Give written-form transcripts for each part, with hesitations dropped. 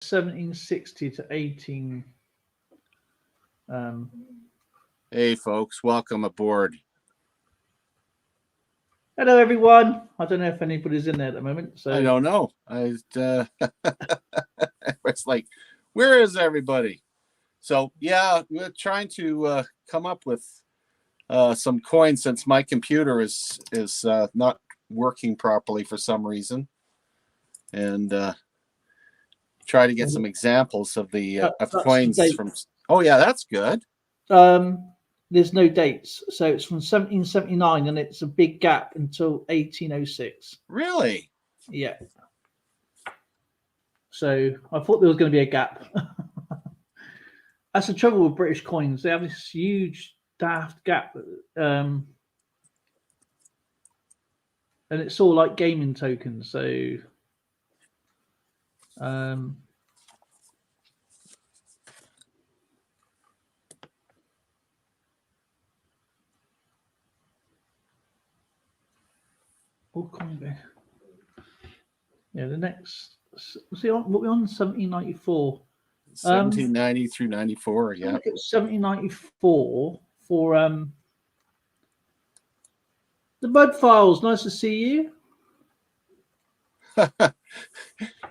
1760 to 18. Hey, folks, welcome aboard. Hello, everyone. I don't know if anybody's in there at the moment. So I don't know. It's like, where is everybody? So yeah, we're trying to come up with some coins since my computer is not working properly for some reason, and try to get some examples of the of coins from. Oh yeah, that's good. There's no dates, so it's from 1779, and it's a big gap until 1806. Really? Yeah. So I thought there was going to be a gap. That's the trouble with British coins; they have this huge daft gap, and it's all like gaming tokens. So, yeah, the next. Was it on? What we on? 1794. 1790 through 94. Yeah. 1794 for the Bud Files. Nice to see you.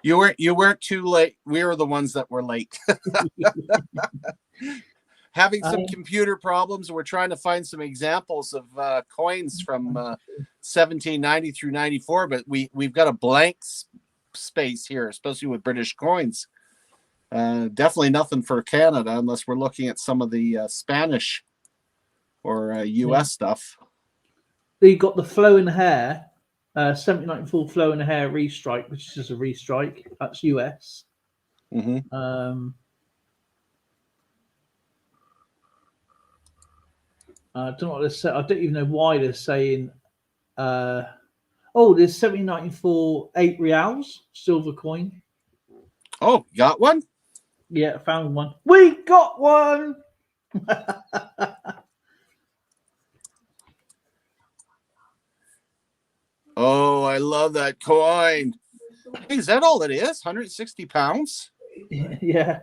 You weren't too late. We were the ones that were late. Having some computer problems. We're trying to find some examples of coins from 1790 through 94, but we've got a blank space here, especially with British coins. Definitely nothing for Canada unless we're looking at some of the Spanish or US stuff. You got the flowing hair, 1794 flowing hair restrike, which is just a restrike. That's US. Mm-hmm. I don't know what they're saying. I don't even know why they're saying. There's 1794 8 reals silver coin. Oh, you got one? Yeah, I found one. We got one. Oh, I love that coin. Hey, is that all it is? 160 pounds? Yeah.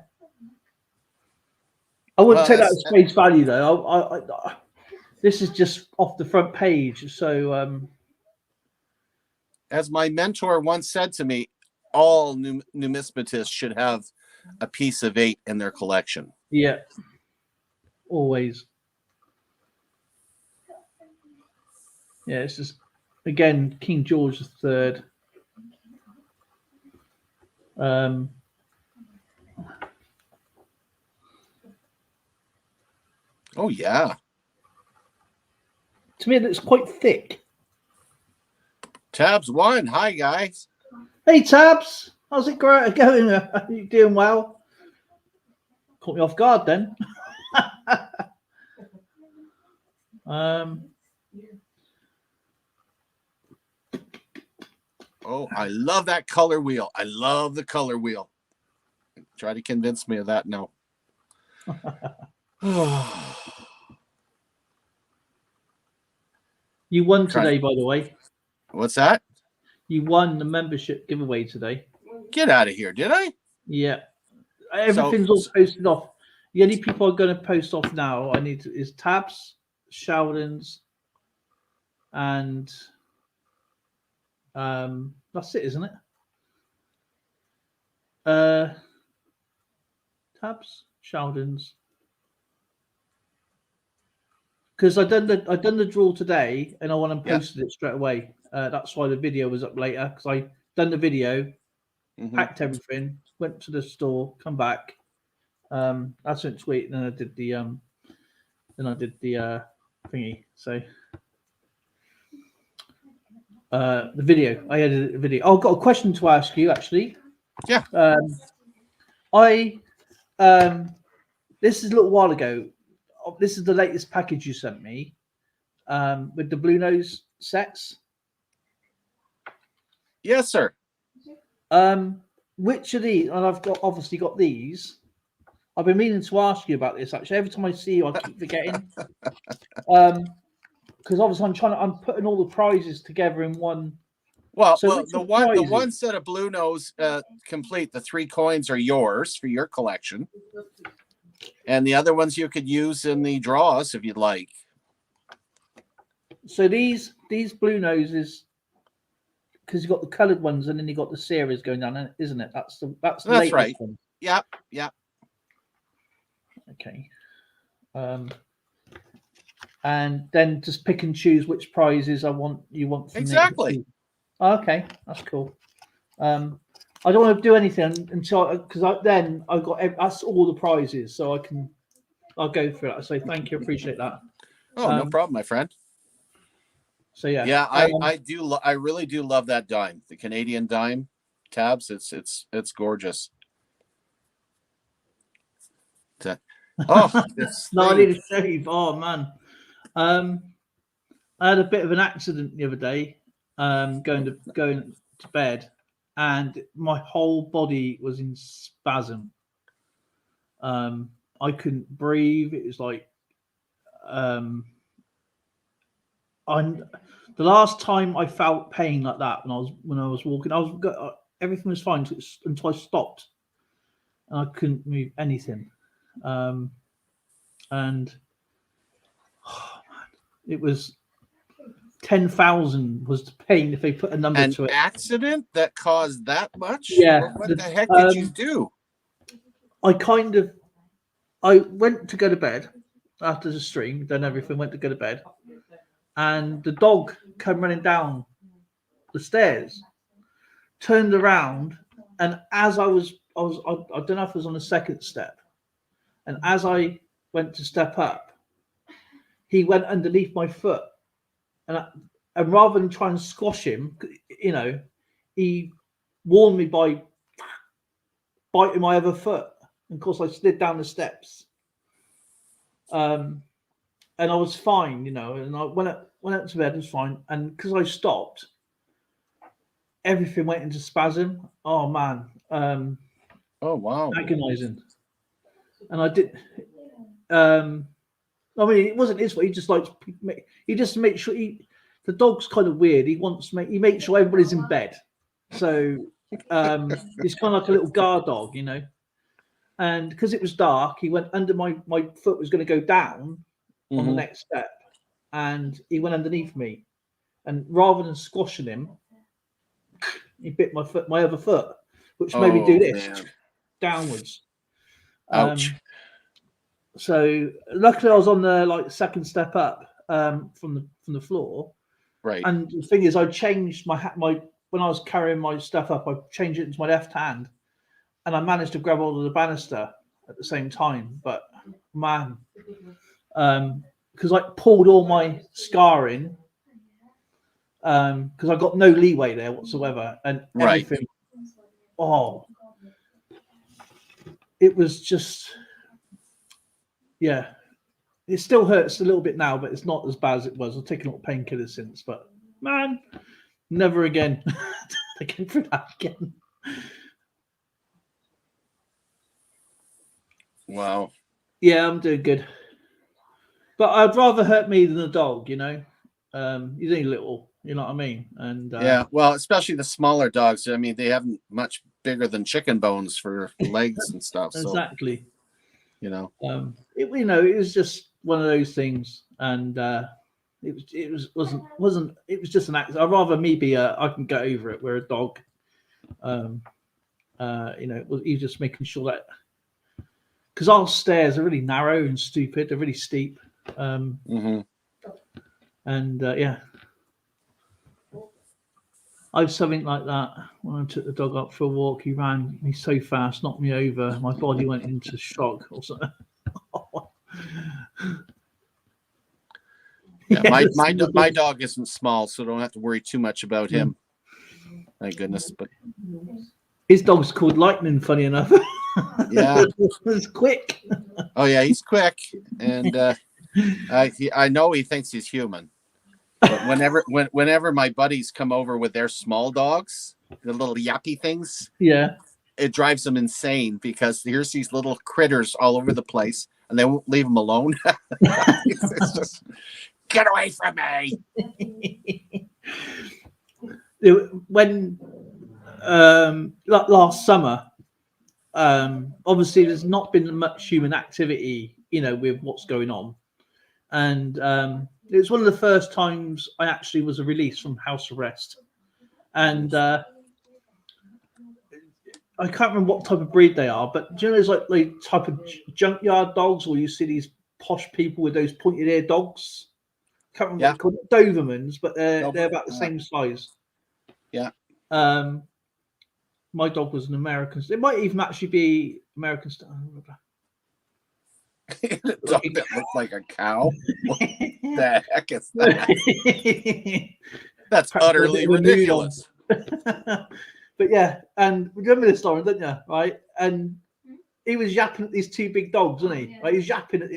I wouldn't take that as face value, though. I this is just off the front page. So, as my mentor once said to me, all numismatists should have a piece of 8 in their collection. Yeah. Always. Yeah, it's just, again, King George III. Oh, yeah. To me, it's quite thick. Tabs 1. Hi, guys. Hey, Tabs. How's it going? Are you doing well? Caught me off guard then. Oh, I love that color wheel. I love the color wheel. Try to convince me of that now. You won today, by the way. What's that? You won the membership giveaway today. Get out of here, did I? Yeah. Everything's all posted off. The only people are going to post off now is Tabs, Sheldon's, and that's it, isn't it? Tabs, Sheldon's. Because I done the draw today, and I went and posted it straight away. That's why the video was up later, because I done the video, packed everything, went to the store, come back. That's went tweet, and then I did the thingy. So the video, I edited the video. Oh, I've got a question to ask you, actually. Yeah. This is a little while ago. This is the latest package you sent me with the Blue Nose sets. Yes, sir. Which of these? And I've obviously got these. I've been meaning to ask you about this. Actually, every time I see you, I keep forgetting. Because obviously I'm putting all the prizes together in one Well, So the one set of blue nose complete, the 3 coins are yours for your collection, and the other ones you could use in the draws if you'd like. So these blue noses, because you got the coloured ones, and then you got the series going down, isn't it? That's the latest right. one. Yep. Okay. And then just pick and choose which prizes you want from exactly. me. Okay, that's cool. I don't want to do anything until because then I got that's all the prizes, so I'll go through it. So thank you, appreciate that. Oh, no problem, my friend. So yeah, yeah, I really do love that dime, the Canadian dime tabs. It's gorgeous. No, I need to shave. Oh man, I had a bit of an accident the other day, going to bed, and my whole body was in spasm. I couldn't breathe. It was like, the last time I felt pain like that when I was walking, everything was fine until I stopped, and I couldn't move anything. And oh man, it was 10,000 was the pain if they put a number to it. An accident that caused that much? Yeah. What the heck did you do? I went to go to bed after the stream, done everything, went to go to bed, and the dog came running down the stairs, turned around, and as I don't know if it was on the second step, and as I went to step up, he went underneath my foot, and rather than try and squash him, he warned me by biting my other foot. And of course, I slid down the steps, and I was fine, and I went up to bed, it was fine, and because I stopped, everything went into spasm. Oh man, oh wow, agonizing. And I did. I mean, it wasn't his fault. He just makes sure the dog's kind of weird. He makes sure everybody's in bed. So he's kind of like a little guard dog, And because it was dark, he went under my foot was going to go down on the next step, and he went underneath me, and rather than squashing him, he bit my other foot, which made me do this downwards. Ouch. So luckily I was on the second step up from the floor. Right. And the thing is, I changed my when I was carrying my stuff up, I changed it into my left hand, and I managed to grab hold of the banister at the same time. But man, because I pulled all my scarring, because I got no leeway there whatsoever, and everything. Right. Oh, it was just, yeah. It still hurts a little bit now, but it's not as bad as it was. I've taken a lot of painkillers since, but man, never again. Taking for that again. Wow. Yeah, I'm doing good. But I'd rather hurt me than a dog, He's only little, you know what I mean? And yeah, well, especially the smaller dogs. I mean, they haven't much bigger than chicken bones for legs and stuff. So. Exactly. It was just one of those things, and it was just an accident. I'd rather me be I can get over it. Where a dog, he's just making sure that, because our stairs are really narrow and stupid. They're really steep. And yeah, I had something like that when I took the dog up for a walk. He ran me so fast, knocked me over. My body went into shock or something. Yeah, my dog isn't small, so don't have to worry too much about him. Thank goodness. But his dog's called Lightning, funny enough. Yeah, it's quick. Oh yeah, he's quick, and I know he thinks he's human. But whenever my buddies come over with their small dogs, the little yappy things, yeah, it drives them insane because here's these little critters all over the place, and they won't leave them alone. It's just, get away from me. when last summer, obviously there's not been much human activity, with what's going on, and it was one of the first times I actually was released from house arrest, and I can't remember what type of breed they are, but do you know there's like the type of junkyard dogs, or you see these posh people with those pointed ear dogs. Can't remember what they call it, Dobermans, but they're about the same size. Yeah. My dog was an American. It might even actually be American style. A dog that looked like a cow. What the heck is that? That's utterly ridiculous. But yeah, and remember this, Lauren, don't you? Right, and he was yapping at these two big dogs, wasn't he? Right, he was yapping at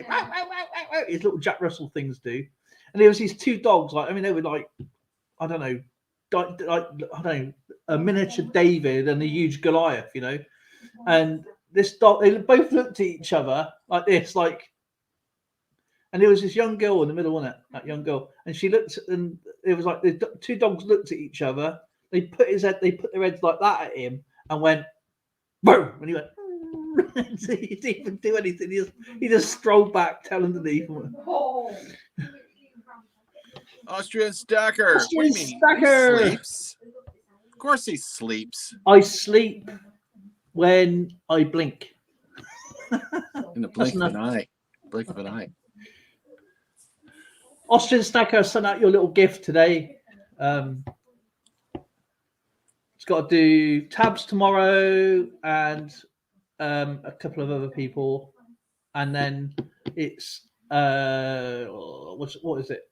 his little Jack Russell things do, and there was these two dogs. Like, I mean, they were like, I don't know, a miniature David and a huge Goliath, and this dog, they both looked at each other like this, and there was this young girl in the middle, wasn't it? That young girl, and she looked, and it was like the two dogs looked at each other. They put their heads like that at him, and went boom, and he went. He didn't even do anything. He just strolled back, tail underneath. Austrian Stacker. What do you mean? Stacker. He sleeps. Of course he sleeps. I sleep when I blink. In the blink of an eye. Blink of an eye. Austrian Stacker sent out your little gift today. It's got to do tabs tomorrow and a couple of other people, and then it's what is it?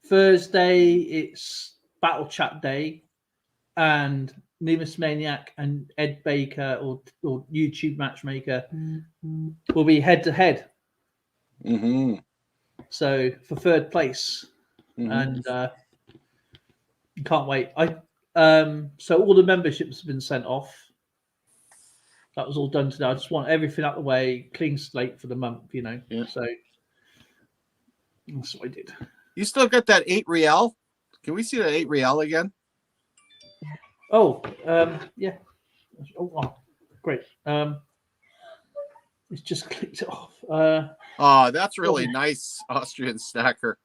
Thursday it's Battle Chat Day, and Numismaniac and Ed Baker or YouTube Matchmaker will be head to head. So for third place, and can't wait. So all the memberships have been sent off. That was all done today. I just want everything out of the way, clean slate for the month, Yeah. So that's what I did. You still got that 8 real? Can we see that 8 real again? Oh, yeah. Oh, great. It's just clicked it off. That's really nice, Austrian Stacker.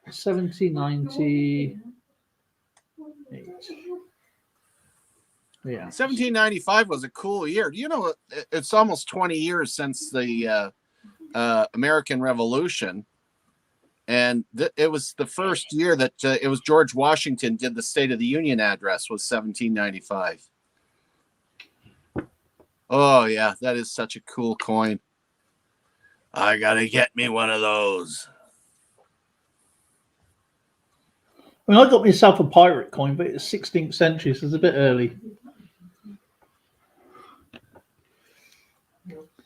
1790. Yeah. 1795 was a cool year. You know, it's almost 20 years since the American Revolution. And it was the first year that it was George Washington did the State of the Union address, was 1795. Oh, yeah, that is such a cool coin. I got to get me one of those. I mean, I got myself a pirate coin, but it's 16th century, so it's a bit early.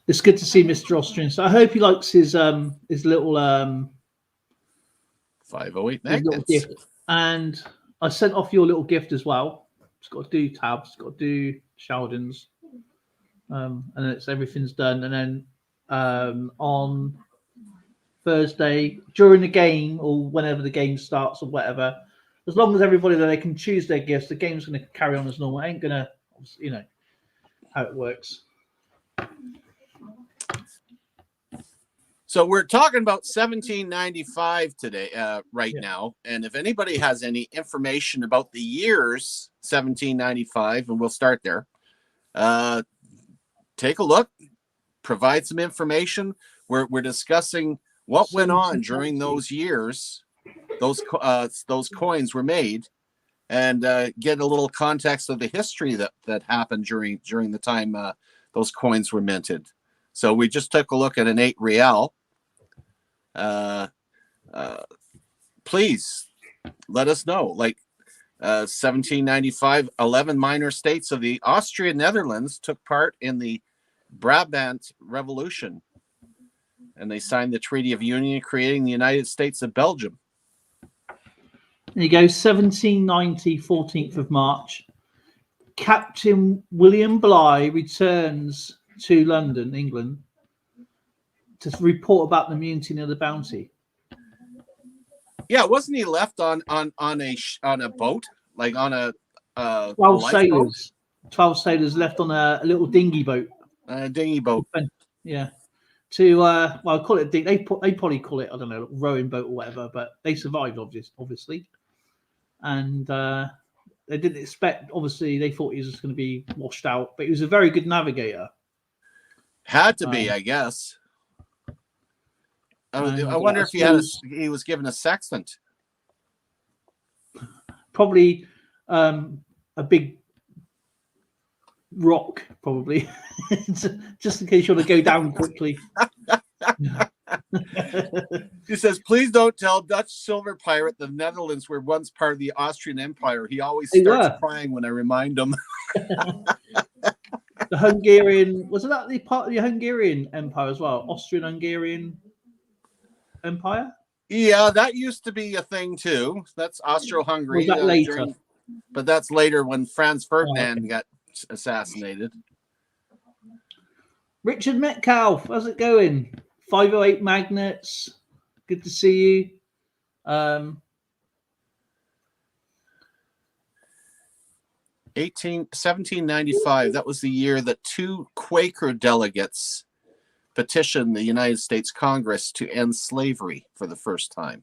It's good to see Mr. Austrian. So I hope he likes his little 508 magnets. Gift. And I sent off your little gift as well. It's got to do tabs, it's got to do Sheldon's, and then everything's done. And then on Thursday during the game or whenever the game starts or whatever, as long as everybody there, they can choose their gifts, the game's going to carry on as normal. It ain't going to, how it works. So we're talking about 1795 today, now. And if anybody has any information about the years 1795, and we'll start there, take a look, provide some information. We're discussing what went on during those years. Those coins were made, and get a little context of the history that happened during the time those coins were minted. So we just took a look at an 8 real. Please let us know. 1795, 11 minor states of the Austrian Netherlands took part in the Brabant Revolution, and they signed the Treaty of Union, creating the United States of Belgium. There you go, 1790, 14th of March. Captain William Bligh returns to London, England, to report about the mutiny of the Bounty. Yeah, wasn't he left on a boat like on a 12 lifeboat? sailors. 12 sailors left on a little dinghy boat. A dinghy boat. Yeah. To well, I call it. They probably call it, I don't know, rowing boat or whatever. But they survived, obviously, and they didn't expect. Obviously, they thought he was just going to be washed out, but he was a very good navigator. Had to be, I guess. I wonder if he was given a sextant. Probably a big rock, probably, just in case you want to go down quickly. He says, "Please don't tell Dutch silver pirate the Netherlands were once part of the Austrian Empire. He always starts crying when I remind him." The Hungarian, wasn't that the part of the Hungarian Empire as well? Austrian-Hungarian Empire? Yeah, that used to be a thing too. That's Austro-Hungary. Was that later? But that's later when Franz Ferdinand got assassinated. Richard Metcalf, how's it going? 508 Magnets, good to see you. 1795, that was the year that 2 Quaker delegates petitioned the United States Congress to end slavery for the first time.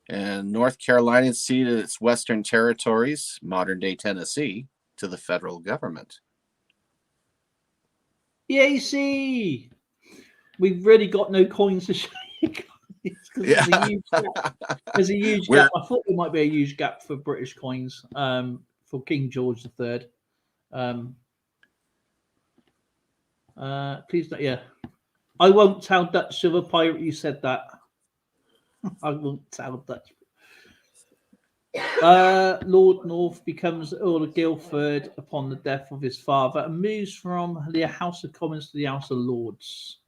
And North Carolina ceded its western territories, modern-day Tennessee, to the federal government. EAC! We've really got no coins to show you guys. Yeah. There's a huge gap. I thought there might be a huge gap for British coins for King George III. Please don't, yeah. I won't tell Dutch Silver Pirate you said that. I won't tell Dutch. Lord North becomes Earl of Guildford upon the death of his father and moves from the House of Commons to the House of Lords.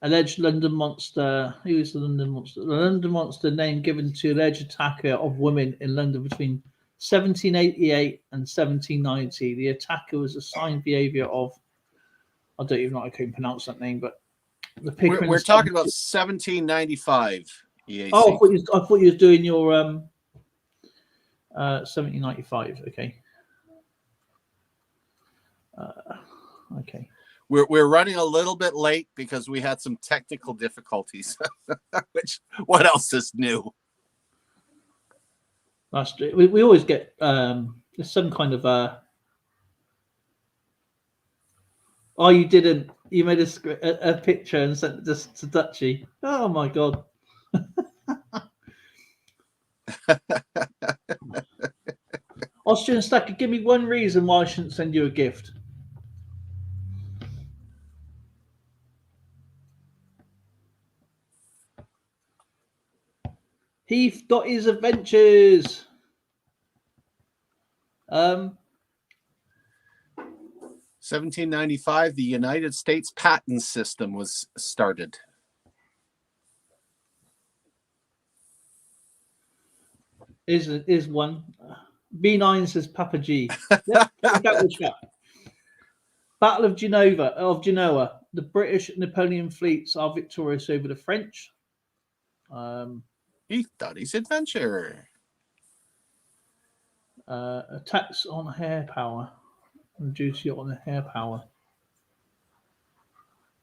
Alleged London Monster. Who is the London Monster? The London Monster, name given to alleged attacker of women in London between 1788 and 1790. The attacker was assigned behaviour of, I don't even know how I can pronounce that name, but the Pickering. We're talking about 1795. EAC. Oh, I thought you was doing your 1795. Okay. Okay. We're running a little bit late because we had some technical difficulties. Which, what else is new? That's true. We always get there's some kind of oh, you didn't. You made a picture and sent this to Dutchy. Oh my god. Austrian Stacker, give me one reason why I shouldn't send you a gift. Heath got his adventures. 1795, the United States patent system was started. Is one. B9 says Papa G. Yep, Battle of Genoa. The British Napoleon fleets are victorious over the French. He thought his adventure. Attacks on hair power. Duty on the hair power.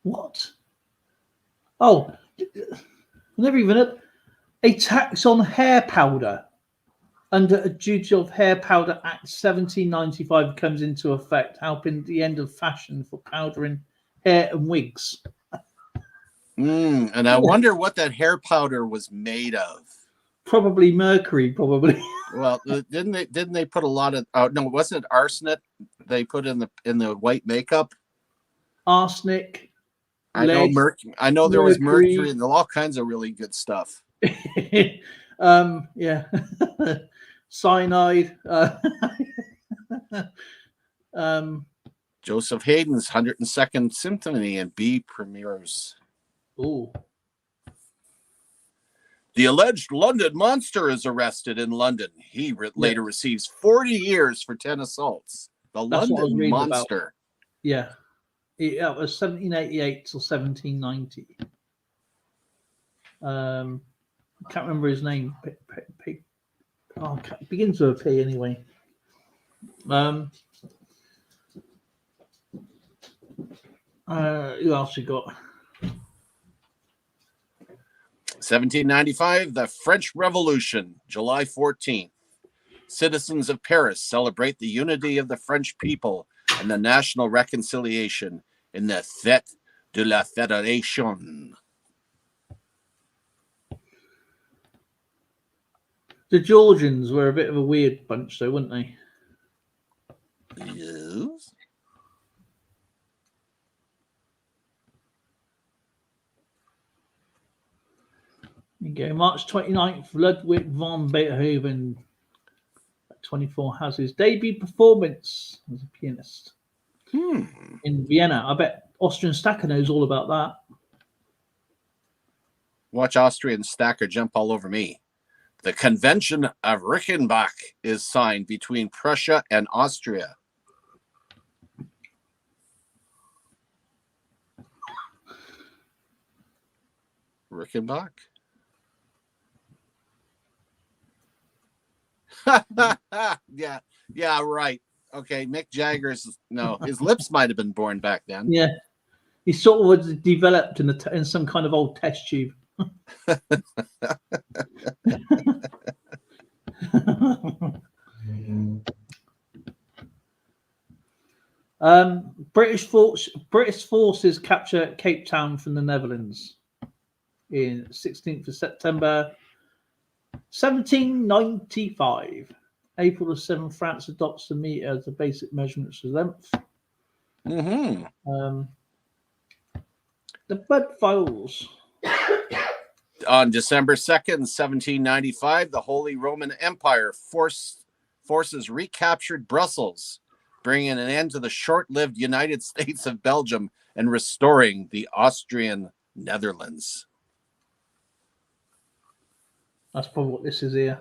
What? Oh, never even a tax on hair powder under a duty of Hair Powder Act 1795 comes into effect, helping the end of fashion for powdering hair and wigs. And I wonder what that hair powder was made of. Probably mercury. Probably. Well, didn't they put a lot of? No, wasn't it arsenic they put in the white makeup? Arsenic. I know mercury. I know there was mercury and all kinds of really good stuff. Yeah. Cyanide. Joseph Haydn's 102nd Symphony and B premieres. Oh. The alleged London monster is arrested in London. He later receives 40 years for 10 assaults. The London monster. Yeah. It was 1788 till 1790. I can't remember his name. It begins with a P anyway. Who else you got? 1795, the French Revolution, July 14th. Citizens of Paris celebrate the unity of the French people and the national reconciliation in the Fête de la Fédération. The Georgians were a bit of a weird bunch, though, weren't they? Yes. You go. March 29th, Ludwig von Beethoven, 24, has his debut performance as a pianist in Vienna. I bet Austrian Stacker knows all about that. Watch Austrian Stacker jump all over me. The Convention of Reichenbach is signed between Prussia and Austria. Reichenbach? yeah, right. Okay, Mick Jagger's, no, his lips might have been born back then. Yeah. He sort of was developed in some kind of old test tube. British forces capture Cape Town from the Netherlands in 16th of September 1795. April the 7th, France adopts the meter as the basic measurements for length. The Bud Files. On December 2nd, 1795, the Holy Roman Empire forces recaptured Brussels, bringing an end to the short-lived United States of Belgium and restoring the Austrian Netherlands. That's probably what this is here.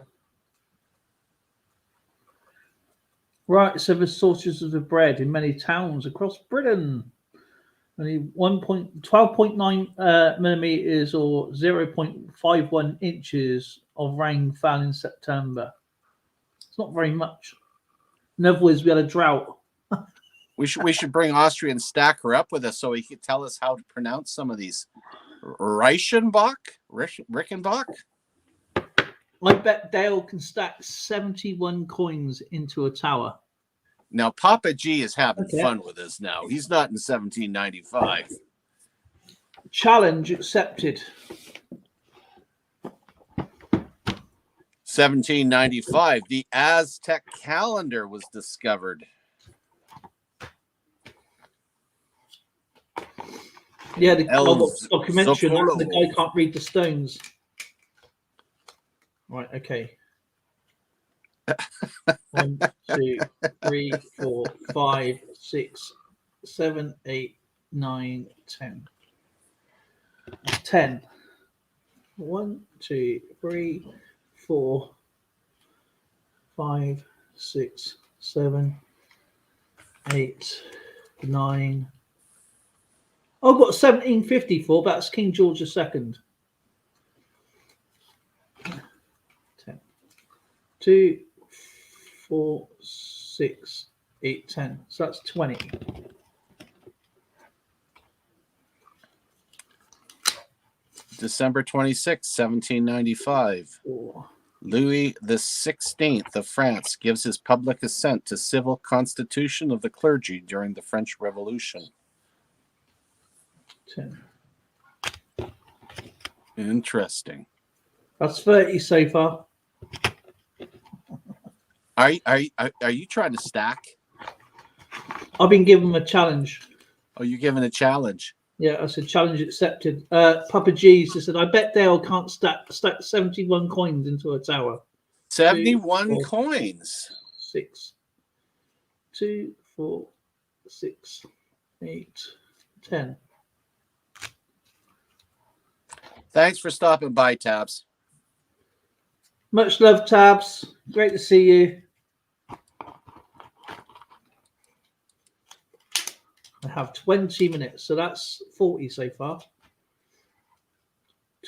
Right, so the sources of the bread in many towns across Britain. Only 12.9 millimeters or 0.51 inches of rain fell in September. It's not very much. In other words, we had a drought. We should bring Austrian Stacker up with us so he could tell us how to pronounce some of these. Reichenbach? I bet Dale can stack 71 coins into a tower. Now, Papa G is having fun with us now. He's not in 1795. Challenge accepted. 1795, the Aztec Calendar was discovered. Yeah, the documentary, the guy can't read the stones. Right, okay. 1, 2, 3, 4, 5, 6, 7, 8, 9, 10. 10. 1, 2, 3, 4, 5, 6, 7, 8, 9. I've got 1754. That's King George II. 10. 2, 4, 6, 8, 10. So that's 20. December 26, 1795. 4. Louis XVI of France gives his public assent to civil constitution of the clergy during the French Revolution. 10. Interesting. That's 30 so far. Are you trying to stack? I've been given a challenge. Oh, you're given a challenge? Yeah, I said challenge accepted. Papa G said, I bet Dale can't stack 71 coins into a tower. 71 2, 4, coins. 6. 2, 4, 6, 8, 10. Thanks for stopping by, Tabs. Much love, Tabs. Great to see you. I have 20 minutes, so that's 40 so far.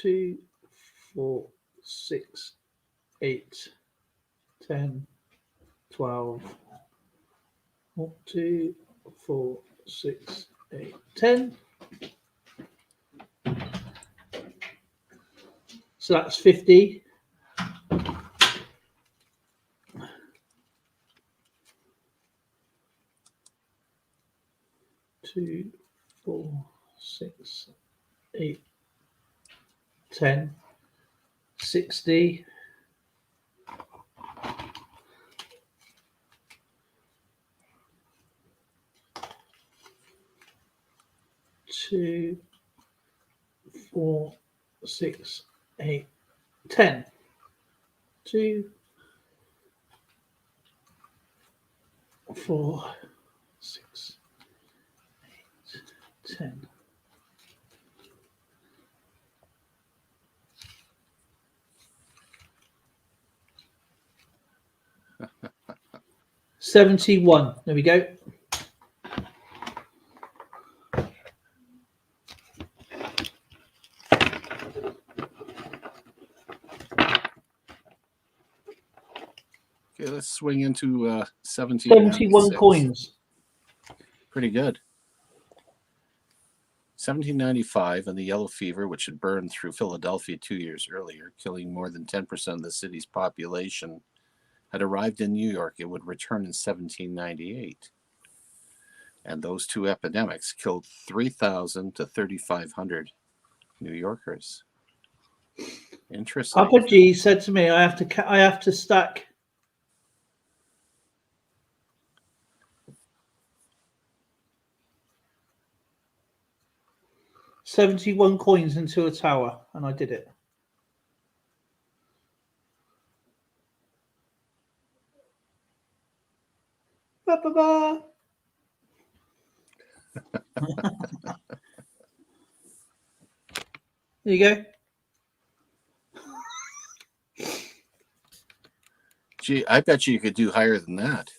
2, 4, 6, 8, 10, 12. 1, 2, 4, 6, 8, 10. So that's 50. Two, 4, 6, 8, 10, 60. 2, 4, 6, 8, 10. 2, 4, 6, 8, 10. $71. There we go. Okay, let's swing into 71 coins. Pretty good. 1795 and the yellow fever, which had burned through Philadelphia 2 years earlier, killing more than 10% of the city's population, had arrived in New York. It would return in 1798. And those two epidemics killed 3,000 to 3,500 New Yorkers. Interesting. Papa G said to me, I have to stack 71 coins into a tower, and I did it. Ba, ba, ba. There you go. Gee, I bet you could do higher than that.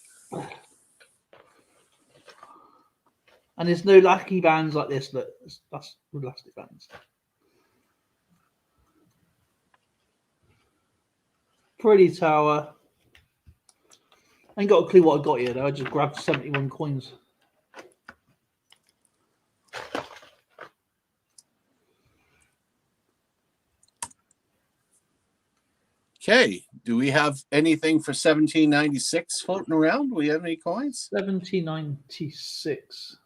And there's no lucky bands like this. Look, that's elastic bands. Pretty tower. I ain't got a clue what I got here though. I just grabbed 71 coins. Okay, do we have anything for 1796 floating around? Do we have any coins? 1796.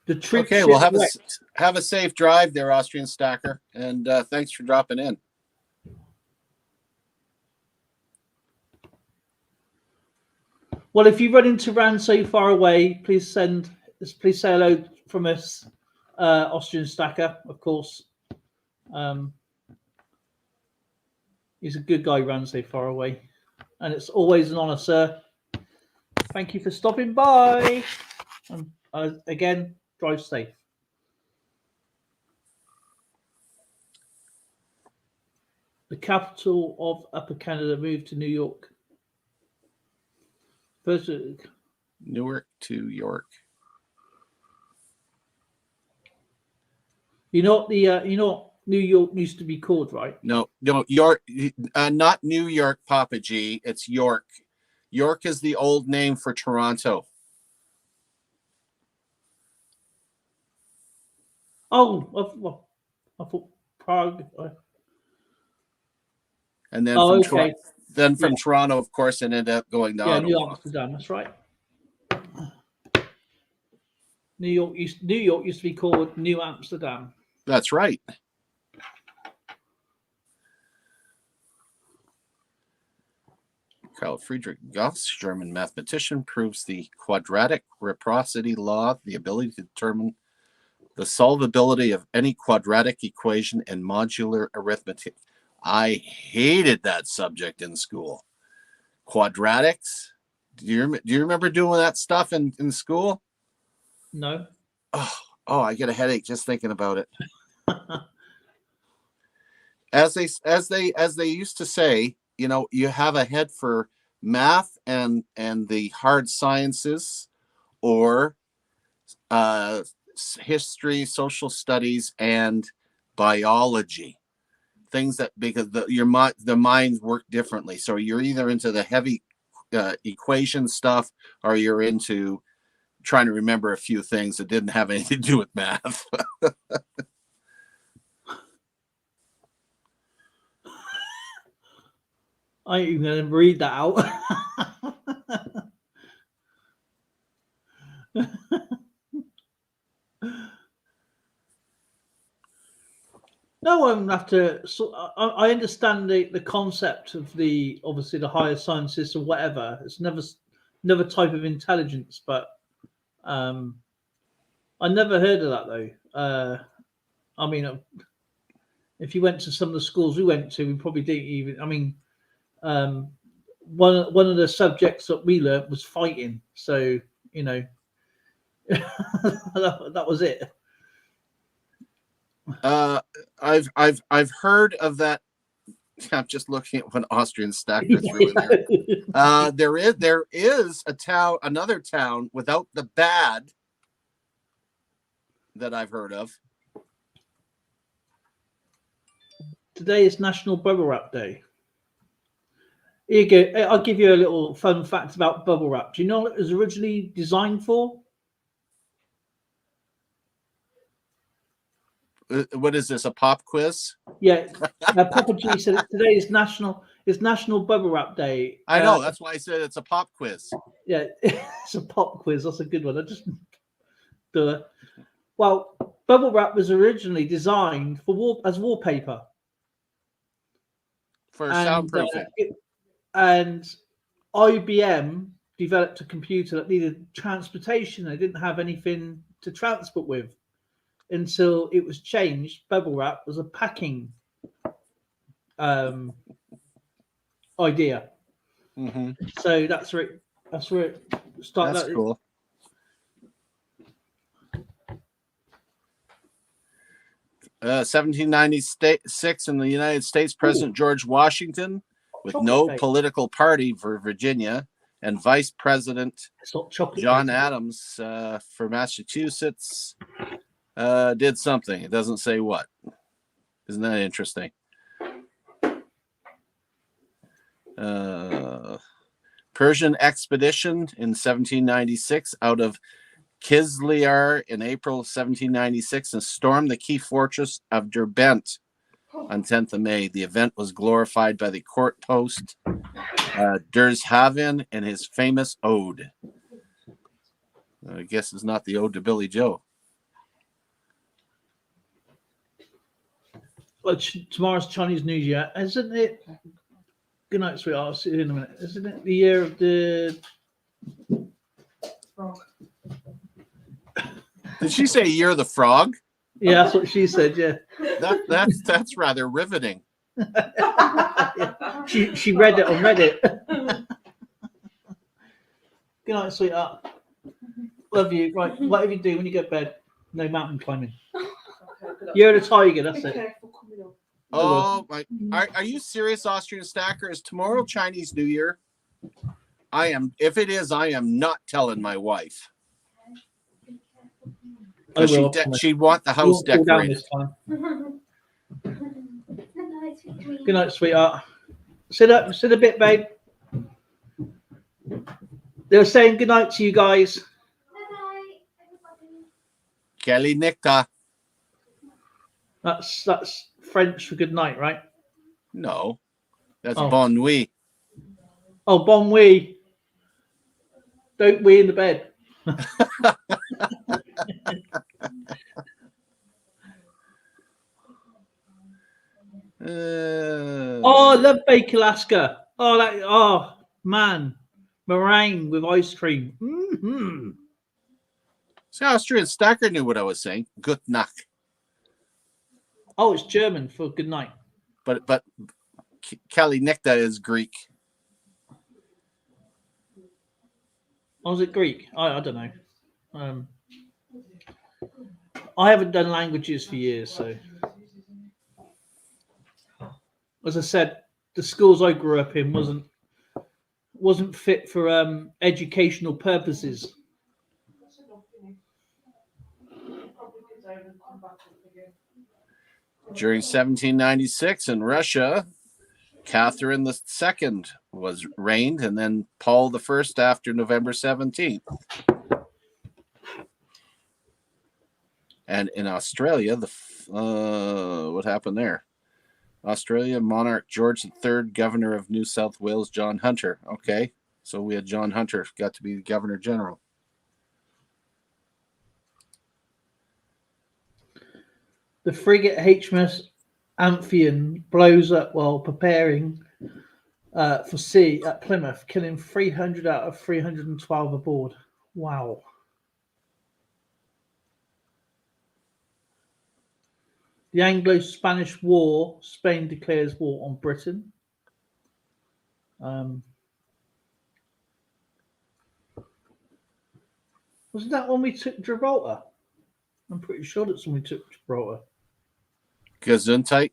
The trip. Okay, well, have a safe drive there, Austrian Stacker, and thanks for dropping in. Well, if you run into Rand so far away, please say hello from us, Austrian Stacker, of course. He's a good guy, Rand so far away, and it's always an honor, sir. Thank you for stopping by, and again, drive safe. The capital of Upper Canada moved to New York. First, Newark to York. you know what New York used to be called, right? No, York, not New York, Papa G. It's York. York is the old name for Toronto. Oh, I thought Prague. And then from Toronto, of course, it ended up going to Ottawa. New Amsterdam. That's right. New York used to be called New Amsterdam. That's right. Carl Friedrich Gauss, German mathematician, proves the quadratic reciprocity law, the ability to determine the solvability of any quadratic equation in modular arithmetic. I hated that subject in school. Quadratics. Do you remember doing that stuff in school? No. Oh, I get a headache just thinking about it. as they used to say, you have a head for math and the hard sciences, or history, social studies, and biology. Things that, because the minds work differently. So you're either into the heavy equation stuff, or you're into trying to remember a few things that didn't have anything to do with math. I ain't even going to read that out. No, I'm gonna have to. So I understand the concept of obviously the higher sciences or whatever. It's another type of intelligence, but I never heard of that though. I mean, if you went to some of the schools we went to, we probably didn't even. I mean, one of the subjects that we learnt was fighting. So that was it. I've heard of that. I'm just looking at what Austrian Stacker threw in there. There is another town without the bad that I've heard of. Today is National Bubble Wrap Day. Here you go. I'll give you a little fun fact about bubble wrap. Do you know what it was originally designed for? What is this? A pop quiz? Yeah, Papa G said today is National Bubble Wrap Day. I know, that's why I said it's a pop quiz. Yeah, it's a pop quiz. That's a good one. I just do it. Well, bubble wrap was originally designed for as wallpaper. For soundproofing. And IBM developed a computer that needed transportation. They didn't have anything to transport with until it was changed. Bubble wrap was a packing idea. Mm-hmm. So that's where it started. That's cool. Uh, 1796 in the United States, President George Washington, with no political party for Virginia, and Vice President John Adams for Massachusetts did something. It doesn't say what. Isn't that interesting? Persian expedition in 1796 out of Kislyar in April 1796 and stormed the key fortress of Derbent on 10th of May. The event was glorified by the court post Dershaven in his famous ode. I guess it's not the ode to Billy Joe. Well, tomorrow's Chinese New Year, isn't it? Good night, sweetheart. I'll see you in a minute. Isn't it the year of the frog? Did she say year of the frog? Yeah, that's what she said. Yeah, that's rather riveting. She read it on Reddit. Good night, sweetheart. Love you. Right, whatever you do when you get to bed, no mountain climbing. You're the tiger. That's it. Oh my! Are you serious, Austrian Stacker? Is tomorrow Chinese New Year? I am. If it is, I am not telling my wife. She'd want the house decorated. Good night, sweetheart. Sit a bit, babe. They were saying good night to you guys. Good night, everybody. Kelly Nika. That's French for good night, right? No, that's bon nuit. Oh, bon nuit. Don't we in the bed? I love Bake Alaska. Oh man, meringue with ice cream. Mm-hmm. See, Austrian Stacker knew what I was saying. Good Nacht. Oh, it's German for good night. But Kali Nekta is Greek. Oh, is it Greek? I don't know. I haven't done languages for years, so. as I said, the schools I grew up in wasn't fit for educational purposes. During 1796 in Russia, Catherine II was reigned, and then Paul I after November 17th. And in Australia, what happened there? Australia monarch George III, governor of New South Wales, John Hunter. Okay, so we had John Hunter got to be the governor general. The frigate HMS Amphion blows up while preparing for sea at Plymouth, killing 300 out of 312 aboard. Wow. The Anglo-Spanish War, Spain declares war on Britain. Wasn't that when we took Gibraltar? I'm pretty sure that's when we took Gibraltar. Gesundheit.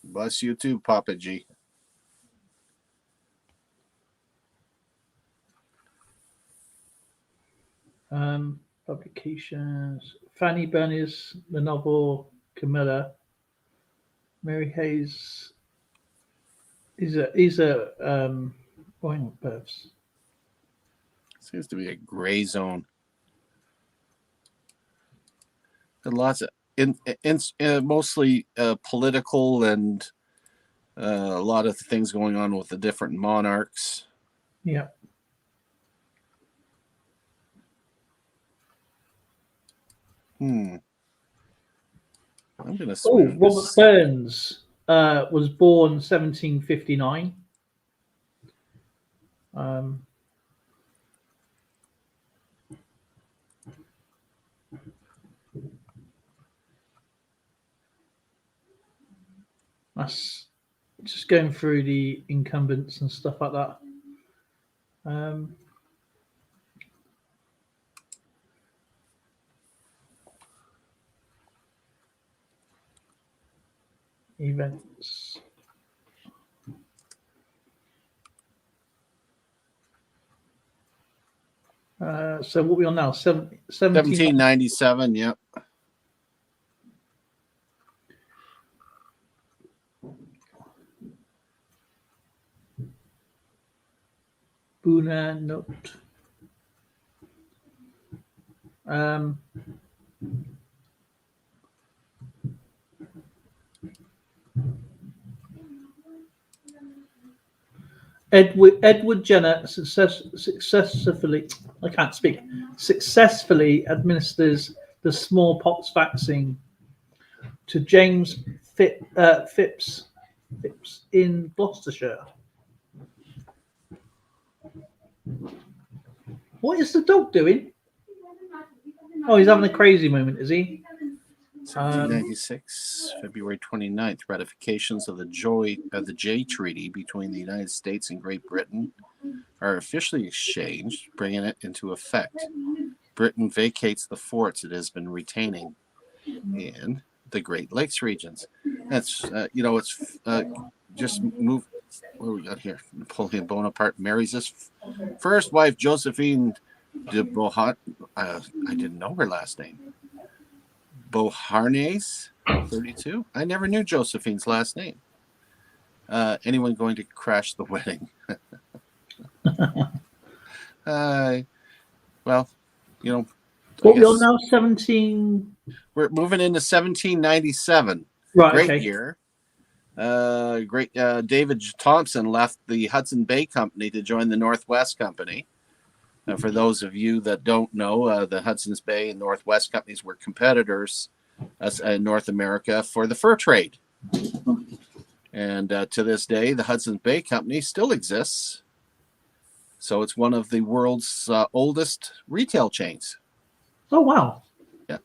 Bless you too, Papa G. Publications. Fanny Burney's the novel Camilla. Mary Hayes. These are violent births. Seems to be a gray zone. And lots of mostly political and a lot of things going on with the different monarchs. Yeah. I'm gonna. Robert Burns was born 1759. That's just going through the incumbents and stuff like that. Events. So what are we on now? 1797, yep. Buna note. Edward Jenner successfully administers the smallpox vaccine to James Phipps in Gloucestershire. What is the dog doing? Oh, he's having a crazy moment, is he? 1796, February 29th, ratifications of the Jay Treaty between the United States and Great Britain are officially exchanged, bringing it into effect. Britain vacates the forts it has been retaining in the Great Lakes regions. That's, it's just move. What do we got here? Napoleon Bonaparte marries his first wife, Josephine de Beauharnais. I didn't know her last name. Beauharnais, 32. I never knew Josephine's last name. Anyone going to crash the wedding? Well, What we on now? 17. We're moving into 1797. Right. Great year. David Thompson left the Hudson Bay Company to join the Northwest Company. For those of you that don't know, the Hudson's Bay and Northwest companies were competitors in North America for the fur trade. And to this day, the Hudson's Bay Company still exists. So it's one of the world's oldest retail chains. Oh, wow. Yeah.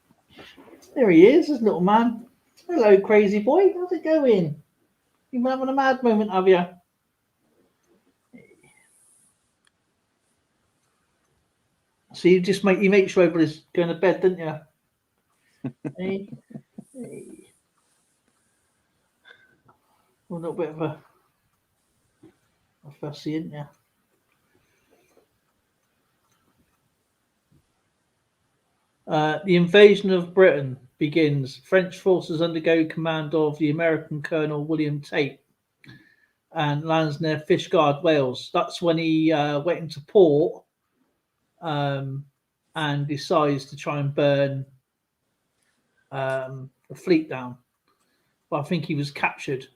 There he is, this little man. Hello, crazy boy. How's it going? You've been having a mad moment, have you? So you make sure everybody's going to bed, didn't you? Hey. a little bit of a fussy, isn't you? The invasion of Britain begins. French forces undergo command of the American Colonel William Tate and lands near Fishguard, Wales. That's when he went into port and decides to try and burn the fleet down. But I think he was captured.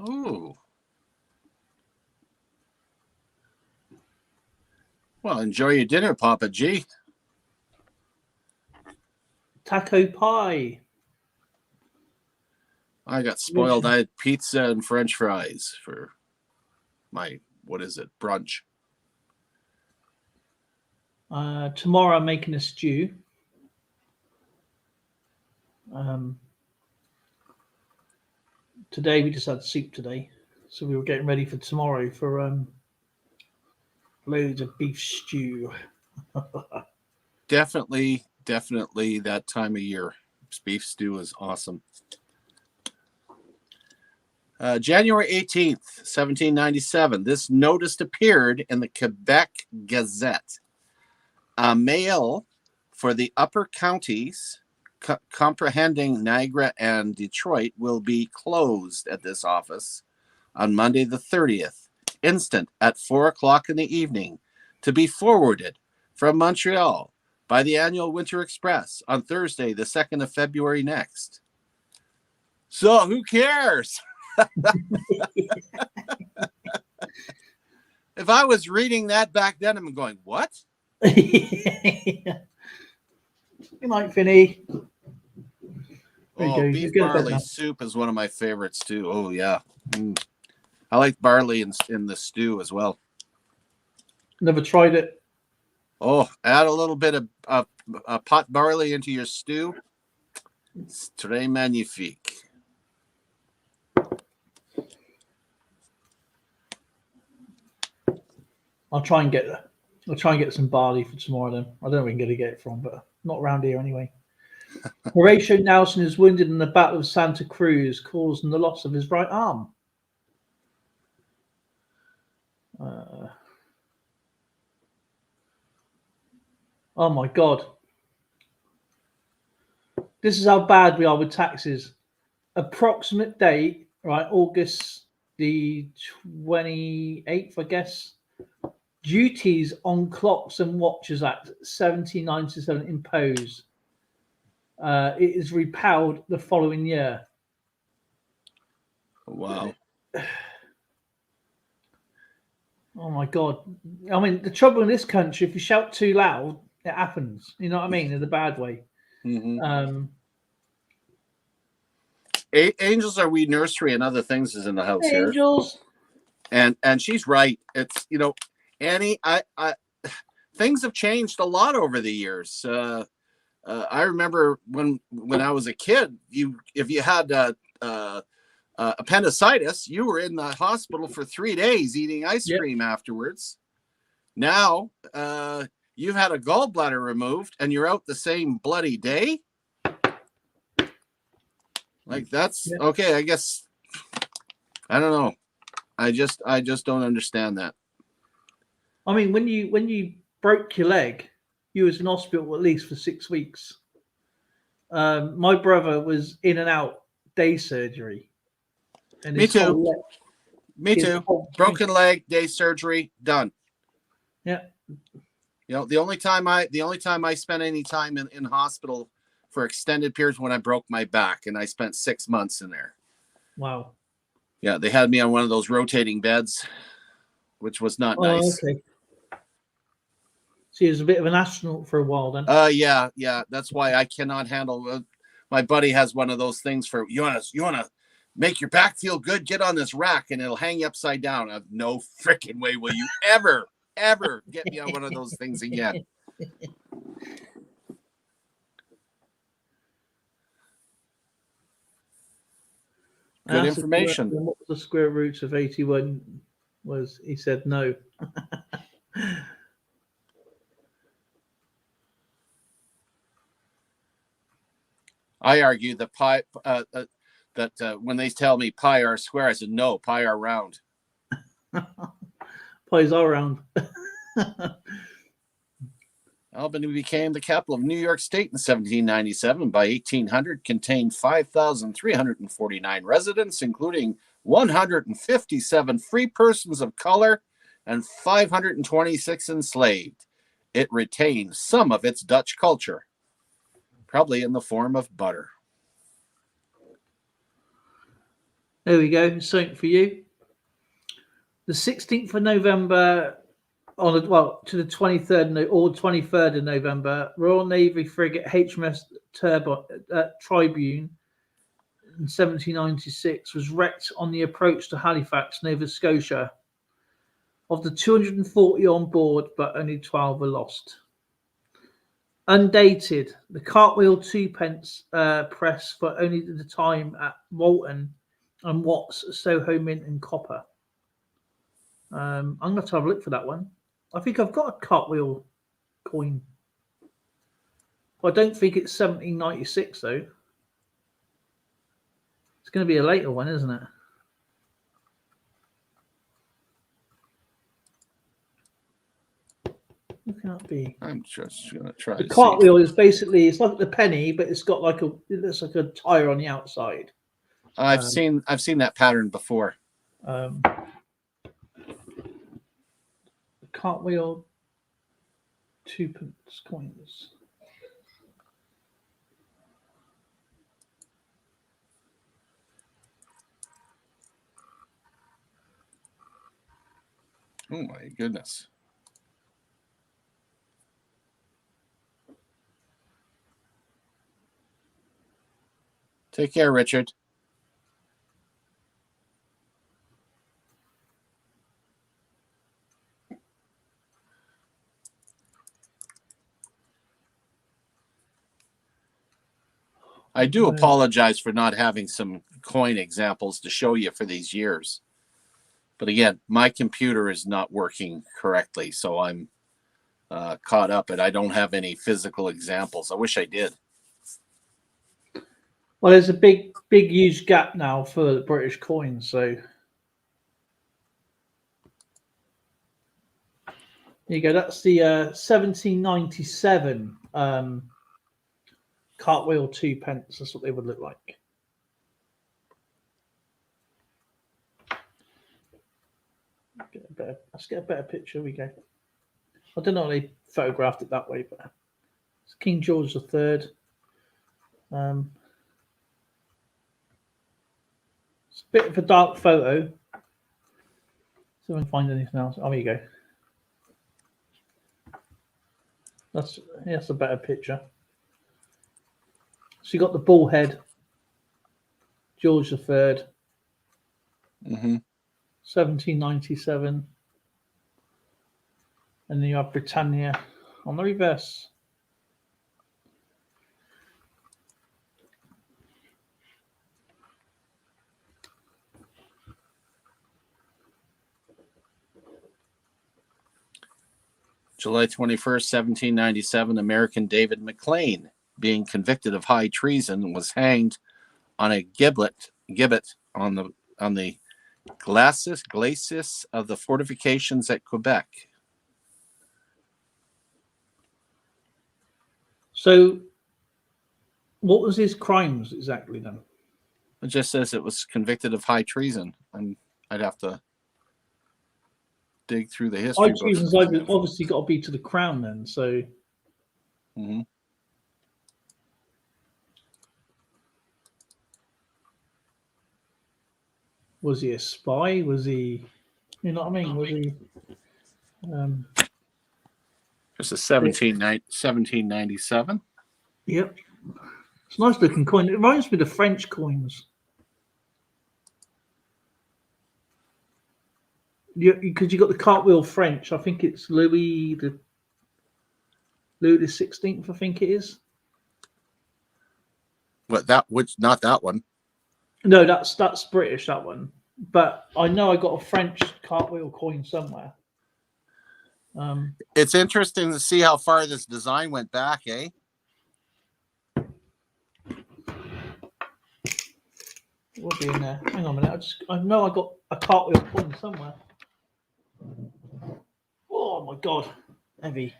Oh. Well, enjoy your dinner, Papa G. Taco pie. I got spoiled. I had pizza and French fries for my, brunch. Tomorrow I'm making a stew. Today we just had soup today. So we were getting ready for tomorrow for loads of beef stew. Definitely that time of year. Beef stew is awesome. January 18th, 1797, this notice appeared in the Quebec Gazette. A mail for the upper counties, comprehending Niagara and Detroit, will be closed at this office on Monday the 30th, instant at 4 o'clock in the evening, to be forwarded from Montreal by the annual Winter Express on Thursday, the 2nd of February next. So who cares? If I was reading that back then, I'm going, what? Good night, Finny. Oh, beef barley soup is one of my favorites too. Oh yeah. I like barley in the stew as well. Never tried it. Oh, add a little bit of pot barley into your stew. It's très magnifique. I'll try and get some barley for tomorrow then. I don't know where I'm going to get it from, but not around here anyway. Horatio Nelson is wounded in the Battle of Santa Cruz, causing the loss of his right arm. Oh my God. This is how bad we are with taxes. Approximate date, right? August the 28th, I guess. Duties on clocks and watches Act 1797 imposed. It is repealed the following year. Wow. Oh my God. I mean, the trouble in this country, if you shout too loud, it happens. You know what I mean? In a bad way. Mm-hmm. Angels Are We Nursery and Other Things is in the house here. Angels. And she's right. It's, Annie, I things have changed a lot over the years. I remember when I was a kid, if you had appendicitis, you were in the hospital for 3 days eating ice cream afterwards. Now, you've had a gallbladder removed and you're out the same bloody day. Like that's okay. I guess I don't know. I just don't understand that. I mean, when you broke your leg, you was in hospital at least for 6 weeks. My brother was in and out day surgery. And Me too. Broken leg, day surgery, done. Yeah. The only time I spent any time in hospital for extended periods when I broke my back, and I spent 6 months in there. Wow. Yeah, they had me on one of those rotating beds, which was not nice. Okay. So he was a bit of an astronaut for a while then. Yeah. That's why I cannot handle. My buddy has one of those things for you wanna make your back feel good. Get on this rack and it'll hang you upside down. I've no freaking way will you ever get me on one of those things again. Good information. What was the square root of 81? He said no. I argue that pi when they tell me pi r square, I said no, pi r round. Pies are round. Albany became the capital of New York State in 1797. By 1800, contained 5,349 residents, including 157 free persons of color and 526 enslaved. It retained some of its Dutch culture, probably in the form of butter. There we go. Something for you. The 16th of November, to the 23rd or 23rd of November, Royal Navy frigate HMS Tribune in 1796 was wrecked on the approach to Halifax, Nova Scotia. Of the 240 on board, but only 12 were lost. Undated, the Cartwheel 2p press for only the time at Walton and Watts, Soho Mint and Copper. I'm going to have a look for that one. I think I've got a Cartwheel coin. I don't think it's 1796 though. It's going to be a later one, isn't it? What can that be? I'm just going to try. The Cartwheel is basically, it's like the penny, but it's got like it's like a tire on the outside. I've seen that pattern before. Cartwheel 2p coins. Oh my goodness. Take care, Richard. I do apologize for not having some coin examples to show you for these years. But again, my computer is not working correctly, so I'm caught up and I don't have any physical examples. I wish I did. Well, there's a big huge gap now for the British coins, so there you go. That's the 1797 Cartwheel 2p. That's what they would look like. Let's get a better picture. We go. I don't know how they photographed it that way, but it's King George III. It's a bit of a dark photo. See if I can find anything else. Oh, here you go. That's a better picture. So you got the bull head, George III, 1797, and then you have Britannia on the reverse. July 21st, 1797, American David McLean, being convicted of high treason, was hanged on a gibbet on the glacis of the fortifications at Quebec. So, what was his crimes exactly then? It just says it was convicted of high treason, and I'd have to dig through the history. High treason's obviously got to be to the crown then. So. Was he a spy? Was he, you know what I mean? Was he? It's a 1797. Yep. It's a nice looking coin. It reminds me of the French coins. Because you got the Cartwheel French. I think it's Louis the 16th. I think it is. What not that one? No, that's British, that one. But I know I got a French Cartwheel coin somewhere. It's interesting to see how far this design went back, eh? It will be in there. Hang on a minute. I know I got a cartwheel coin somewhere. Oh my god, heavy.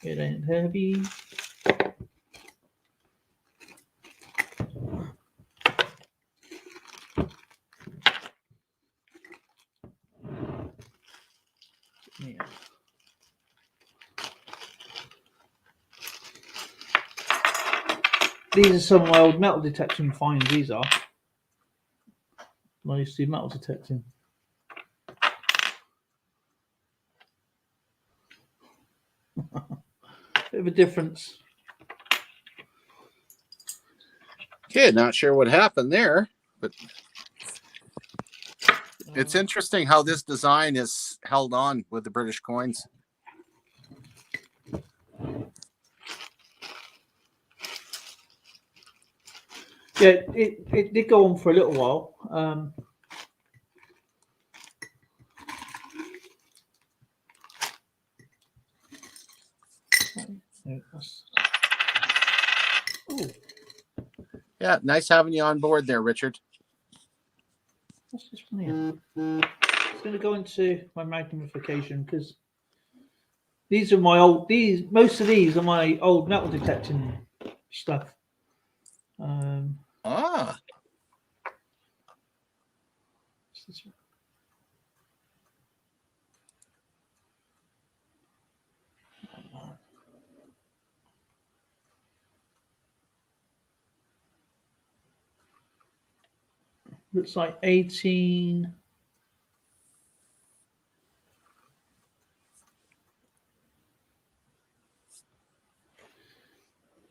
It ain't heavy. Yeah. These are some of my old metal detection finds. These are. I used to do metal detecting. Bit of a difference. Okay, not sure what happened there, but it's interesting how this design is held on with the British coins. Yeah, it did go on for a little while. Oh, Yeah, nice having you on board there, Richard. what's this one here? It's going to go into my magnification because these are my old. Most of these are my old metal detecting stuff. Ah, What's this one? Looks like 18.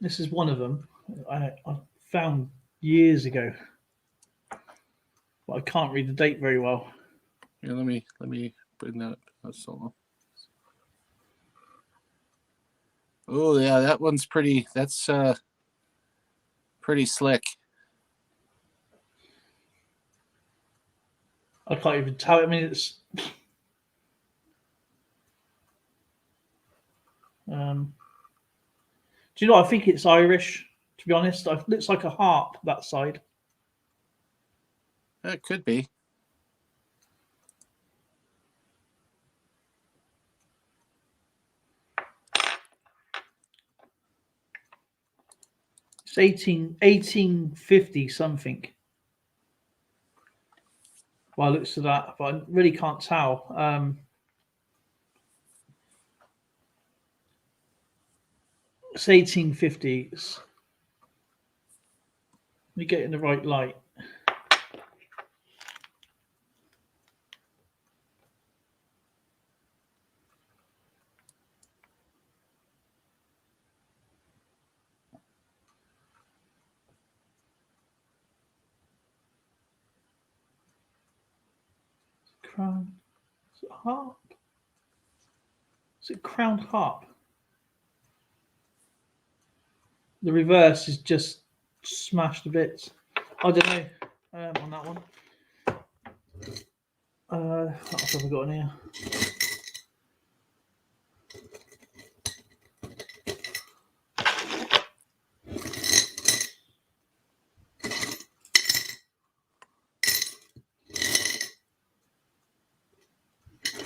This is one of them I found years ago, but I can't read the date very well. here, let me bring that up solo. Oh yeah, that one's pretty. That's pretty slick. I can't even tell. I mean, it's. Do you know? I think it's Irish. To be honest, it looks like a harp that side. That could be. It's 1850 something. Well, it looks to that, but I really can't tell. It's 1850s. Let me get it in the right light. Crown. Is it a harp? Is it crowned harp? The reverse is just smashed to bits. I don't know on that one. What else have I got in here?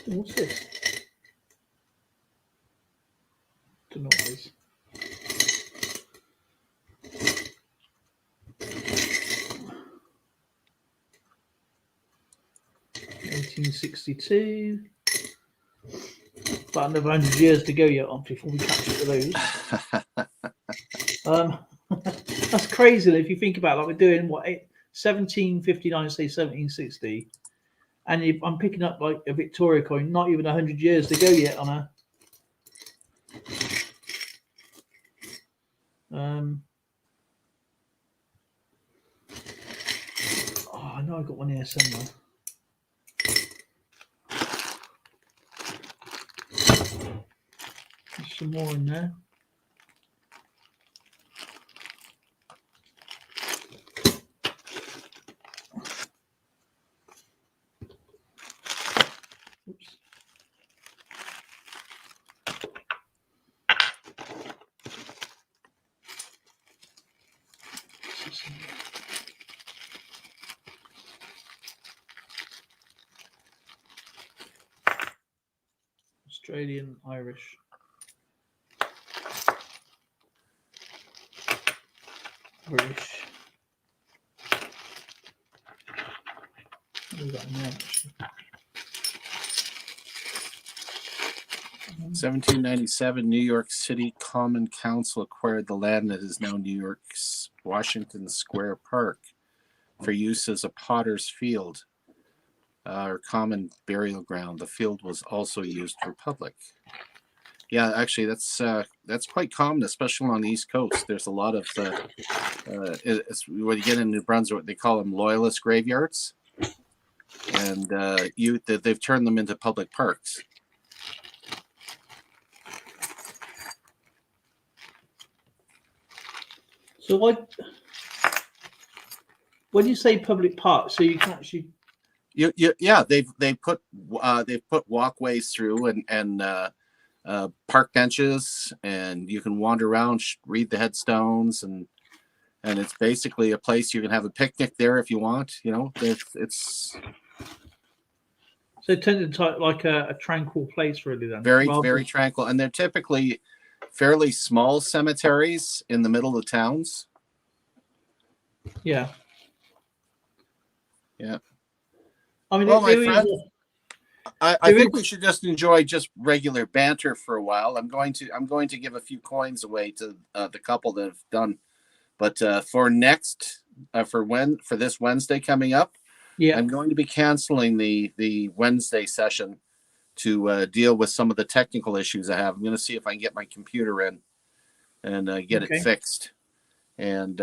What's this? Don't know what it is. (1862). About another 100 years to go yet before we catch up to those. That's crazy if you think about it. Like we're doing what 1759, say 1760, and I'm picking up like a Victoria coin, not even 100 years to go yet on a. Oh, I know I got one here somewhere. There's some more in there. Oops. Australian Irish. British. What have we got in there, actually? 1797, New York City Common Council acquired the land that is now New York's Washington Square Park for use as a potter's field or common burial ground. The field was also used for public. Yeah, actually, that's quite common, especially on the East Coast. There's a lot of when you get in New Brunswick, they call them loyalist graveyards, and they've turned them into public parks. So when you say public park, so you can actually they've put walkways through and park benches, and you can wander around, read the headstones, and it's basically a place you can have a picnic there if you want. You know, it's so it tends to like a tranquil place, really. Then very tranquil, and they're typically fairly small cemeteries in the middle of towns. Yeah. I mean, well, my friend, I think we should just enjoy just regular banter for a while. I'm going to give a few coins away to the couple that have done, but for this Wednesday coming up, I'm going to be canceling the Wednesday session to deal with some of the technical issues I have. I'm going to see if I can get my computer in and get it fixed, and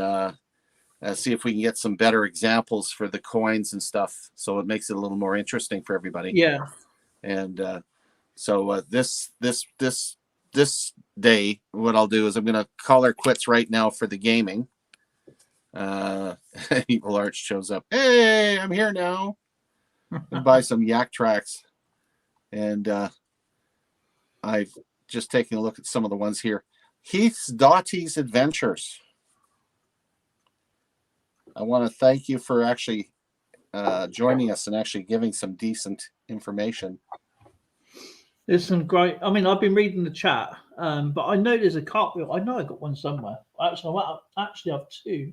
see if we can get some better examples for the coins and stuff, so it makes it a little more interesting for everybody. Yeah. And so this day, what I'll do is I'm going to call her quits right now for the gaming. Evil Arch shows up. Hey, I'm here now. And buy some yak tracks. And I've just taken a look at some of the ones here. Heath's Dottie's Adventures. I want to thank you for actually joining us and actually giving some decent information. There's some great. I mean, I've been reading the chat, but I know there's a cartwheel. I know I got one somewhere. Actually, I have two.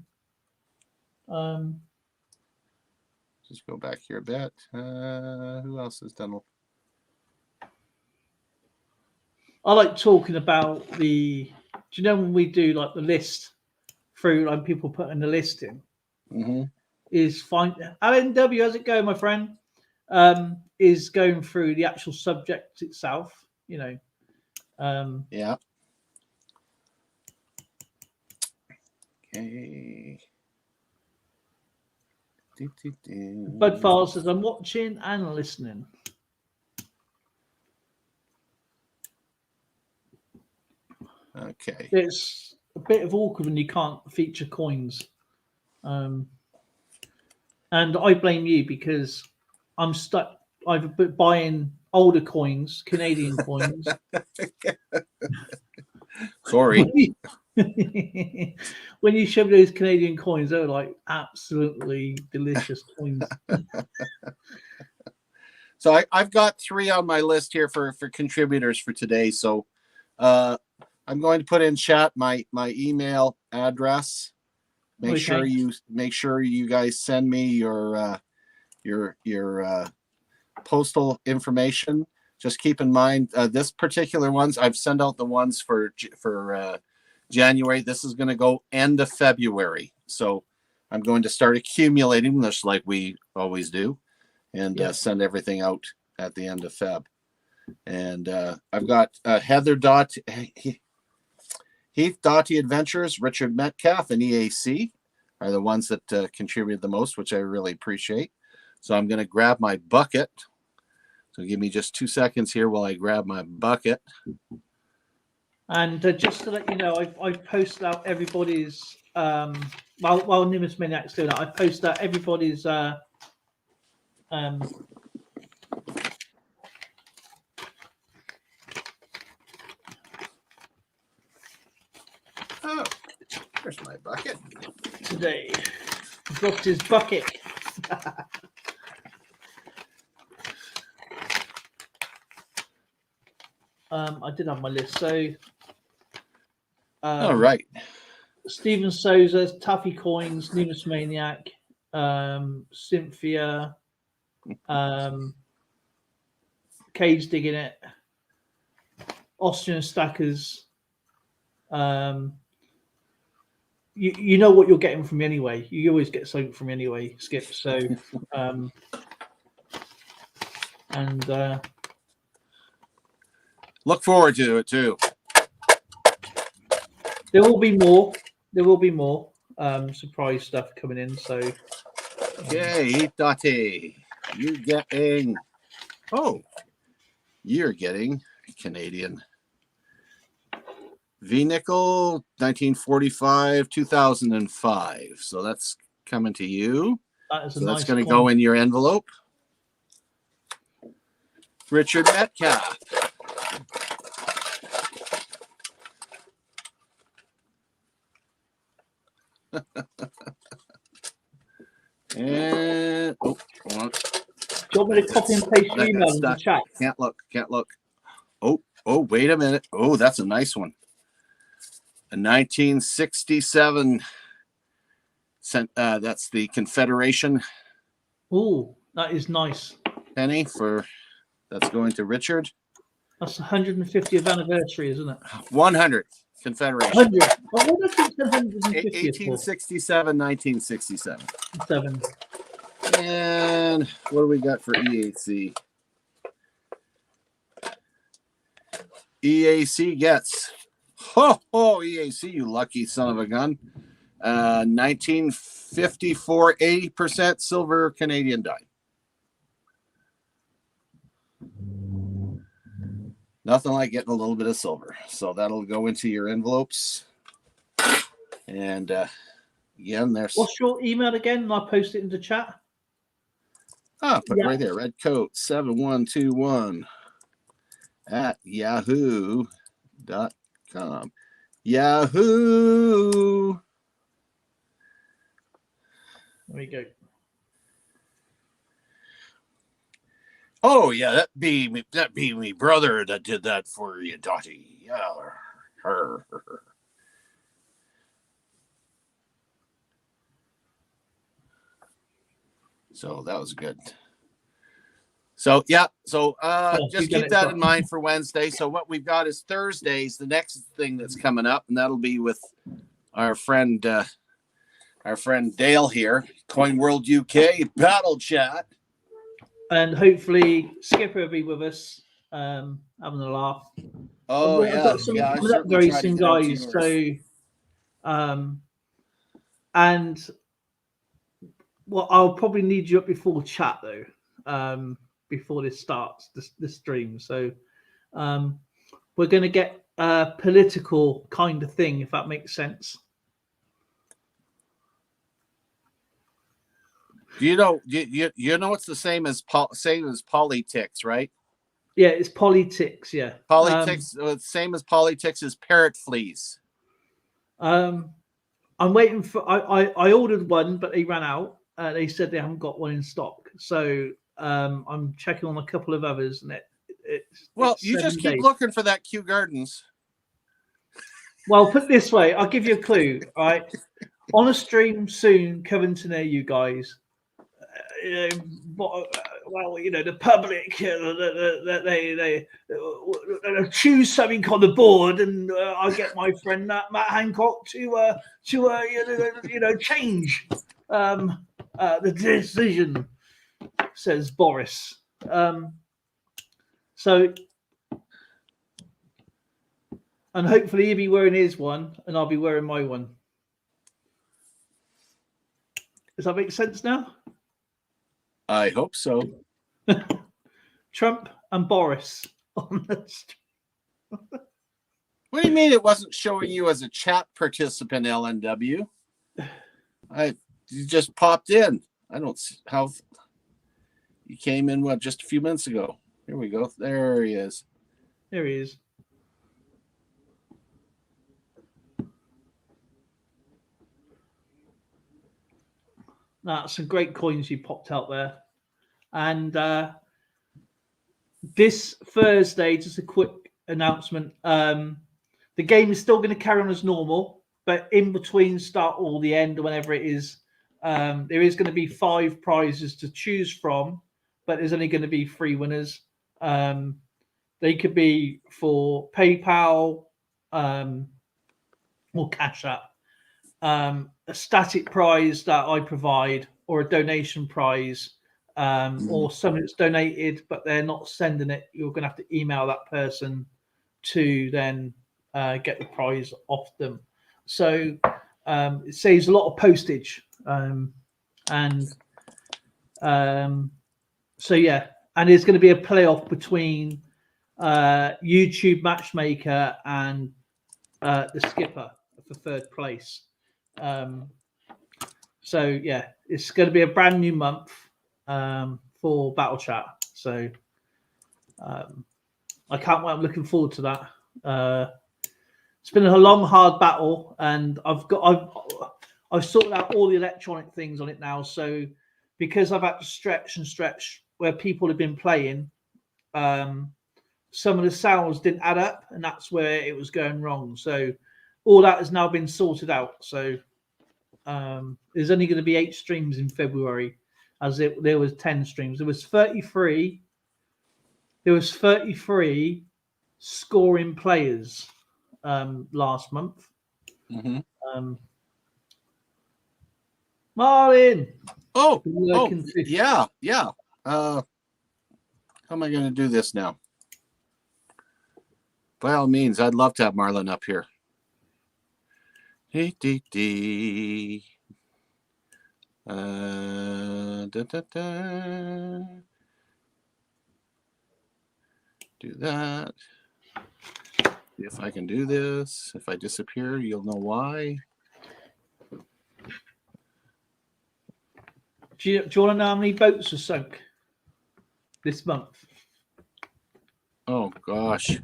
Just go back here a bit. Who else has done? I like talking about the. Do you know when we do like the list through, like people putting the list in? Mm-hmm. Is fine. Alan W, how's it going, my friend? Is going through the actual subject itself. You know. Yeah. Okay. Bud File says, I'm watching and listening. Okay. It's a bit of awkward when you can't feature coins. And I blame you because I'm stuck either buying older coins, Canadian coins. Sorry. When you show me those Canadian coins, they're like absolutely delicious coins. So I've got 3 on my list here for contributors for today. So I'm going to put in chat my email address. Make sure you guys send me your postal information. Just keep in mind this particular ones I've sent out the ones for January. This is going to go end of February, so I'm going to start accumulating them just like we always do, and send everything out at the end of Feb. And I've got Heather Heath Dottie Adventures, Richard Metcalf, and EAC are the ones that contributed the most, which I really appreciate. So I'm going to grab my bucket. So give me just 2 seconds here while I grab my bucket. And just to let you know, I posted out everybody's while Numismatics doing that, I posted out everybody's oh, there's my bucket. Today. He dropped his bucket. I did have my list. So, All right. Stephen Souza, Taffy Coins, Numismaniac, Cynthia, Cage Digging It, Austrian Stackers. You know what you're getting from me anyway. You always get something from me anyway, Skip. So, and look forward to it too. there will be more. There will be more surprise stuff coming in. So, Okay, Dottie, you're getting. Oh, you're getting Canadian. V-Nickel, 1945, 2005. So that's coming to you. that is a So nice that's going to coin. go in your envelope. Richard Metcalf. And hold on. Do you want me to copy and paste your That email got into the stuck. chat? Can't look. Oh, wait a minute. Oh, that's a nice one. A 1967 that's the Confederation Oh, that is nice. penny that's going to Richard. That's the 150th anniversary, isn't it? 100 Confederation. 100. Well, what does it say 150th for? 1867, 1967. 7. And what do we got for EAC? EAC gets EAC, you lucky son of a gun. 1954, 80% silver Canadian dime. Nothing like getting a little bit of silver. So that'll go into your envelopes. And again, there's. What's your email again? And I'll post it into chat. Put right there. Red Coat 7121 at yahoo.com. Yahoo. There we go. Oh yeah, that'd be me brother that did that for you, Dottie. Yeah, her. So that was good. So yeah, just keep that in mind for Wednesday. So what we've got is Thursday's the next thing that's coming up, and that'll be with our friend Dale here, Coin World UK Battle Chat. And hopefully Skipper will be with us, having a laugh. Oh I've got something coming up very soon, guys. So, and well, I'll probably need you up before chat though, before this starts, this stream. So, we're going to get a political kind of thing, if that makes sense. You know it's the same as politics, right? Yeah, it's politics. Yeah, politics. Same as politics is parrot fleas. I'm waiting for. I ordered one, but they ran out. They said they haven't got one in stock, so I'm checking on a couple of others, and you just keep looking for that Kew Gardens. Well, put it this way, I'll give you a clue. All right, on a stream soon coming to near you guys. Well, you know, the public, they choose something on the board, and I get my friend Matt Hancock to change the decision, says Boris. So, and hopefully he'll be wearing his one, and I'll be wearing my one. Does that make sense now? I hope so. Trump and Boris on the stream. What do you mean it wasn't showing you as a chat participant, LNW? You just popped in. I don't see how you came in, just a few minutes ago. Here we go. There he is. There he is. That's some great coins you popped out there. And this Thursday, just a quick announcement. The game is still going to carry on as normal, but in between start or the end or whenever it is, there is going to be 5 prizes to choose from, but there's only going to be 3 winners. They could be for PayPal or Cash App, a static prize that I provide, or a donation prize, or something that's donated but they're not sending it. You're going to have to email that person to then get the prize off them. So it saves a lot of postage. So yeah, and there's going to be a playoff between YouTube Matchmaker and the skipper for 3rd place. So yeah, it's going to be a brand new month for Battle Chat. So I can't wait. I'm looking forward to that. It's been a long, hard battle, and I've sorted out all the electronic things on it now. So because I've had to stretch where people have been playing, some of the sounds didn't add up, and that's where it was going wrong. So all that has now been sorted out. So there's only going to be 8 streams in February, as there was 10 streams. There was 33. There was 33 scoring players last month. Marlin. Yeah. How am I going to do this now? By all means, I'd love to have Marlon up here. Do that. See if I can do this. If I disappear, you'll know why. Do you want to know how many boats are sunk this month? Oh, gosh.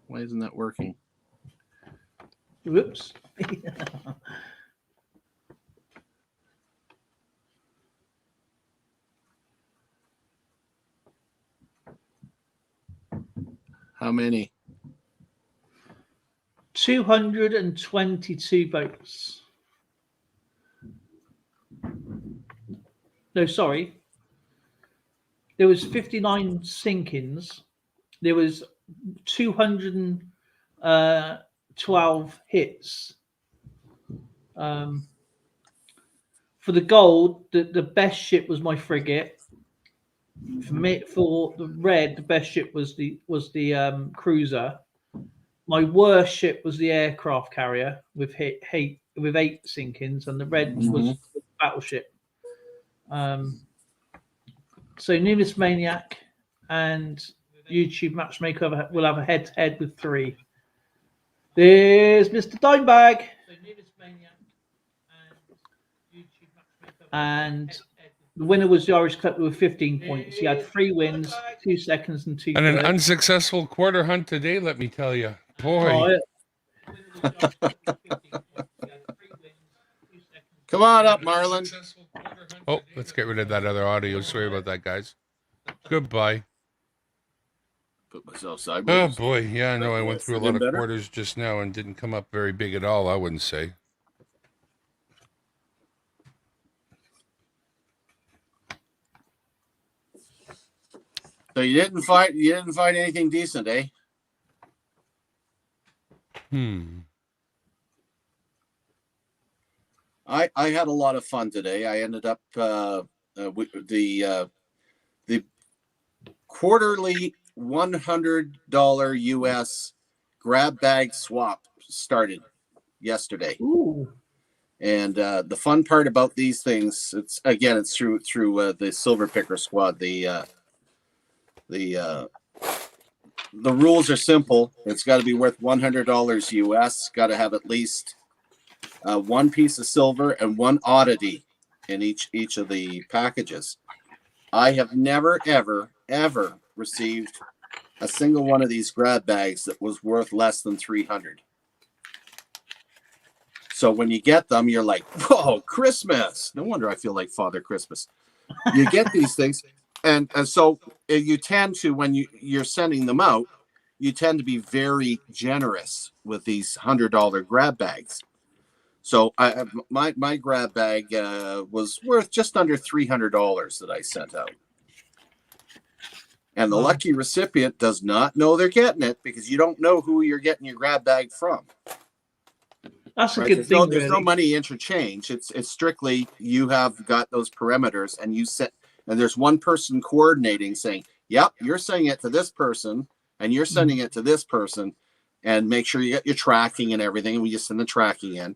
Why isn't that working? Whoops. How many? 222 boats. No, sorry. There was 59 sinkings. There was 212 hits. For the gold, the best ship was my frigate. For the red, the best ship was the cruiser. My worst ship was the aircraft carrier with 8 sinkings, and the red was the battleship. So Numismaniac and YouTube Matchmaker will have a head-to-head with 3. There's Mr. Dimebag. And the winner was the Irish Clipper with 15 points. He had 3 wins, 2 seconds, and 2 And an thirds. unsuccessful quarter hunt today, let me tell you. Boy. Come on up, Marlon. Oh, let's get rid of that other audio. Sorry about that, guys. Goodbye. Put myself sideways. Oh, boy. Yeah, no, I went through a lot of quarters just now and didn't come up very big at all, I wouldn't say. So you didn't find anything decent, eh? I had a lot of fun today. I ended up with the quarterly $100 US grab bag swap started yesterday. Ooh. And the fun part about these things, it's through the Silver Picker Squad. The rules are simple. It's got to be worth $100 US. Got to have at least 1 piece of silver and 1 oddity in each of the packages. I have never, ever received a single one of these grab bags that was worth less than $300. So when you get them, you're like, whoa, Christmas. No wonder I feel like Father Christmas. You get these things, and so you tend to, when you're sending them out, you tend to be very generous with these $100 grab bags. So my grab bag was worth just under $300 that I sent out. And the lucky recipient does not know they're getting it, because you don't know who you're getting your grab bag from. That's a good thing. There's no money interchange. It's strictly, you have got those parameters, and you set, and there's one person coordinating, saying, yep, you're sending it to this person, and you're sending it to this person, and make sure you get your tracking and everything. And we just send the tracking in.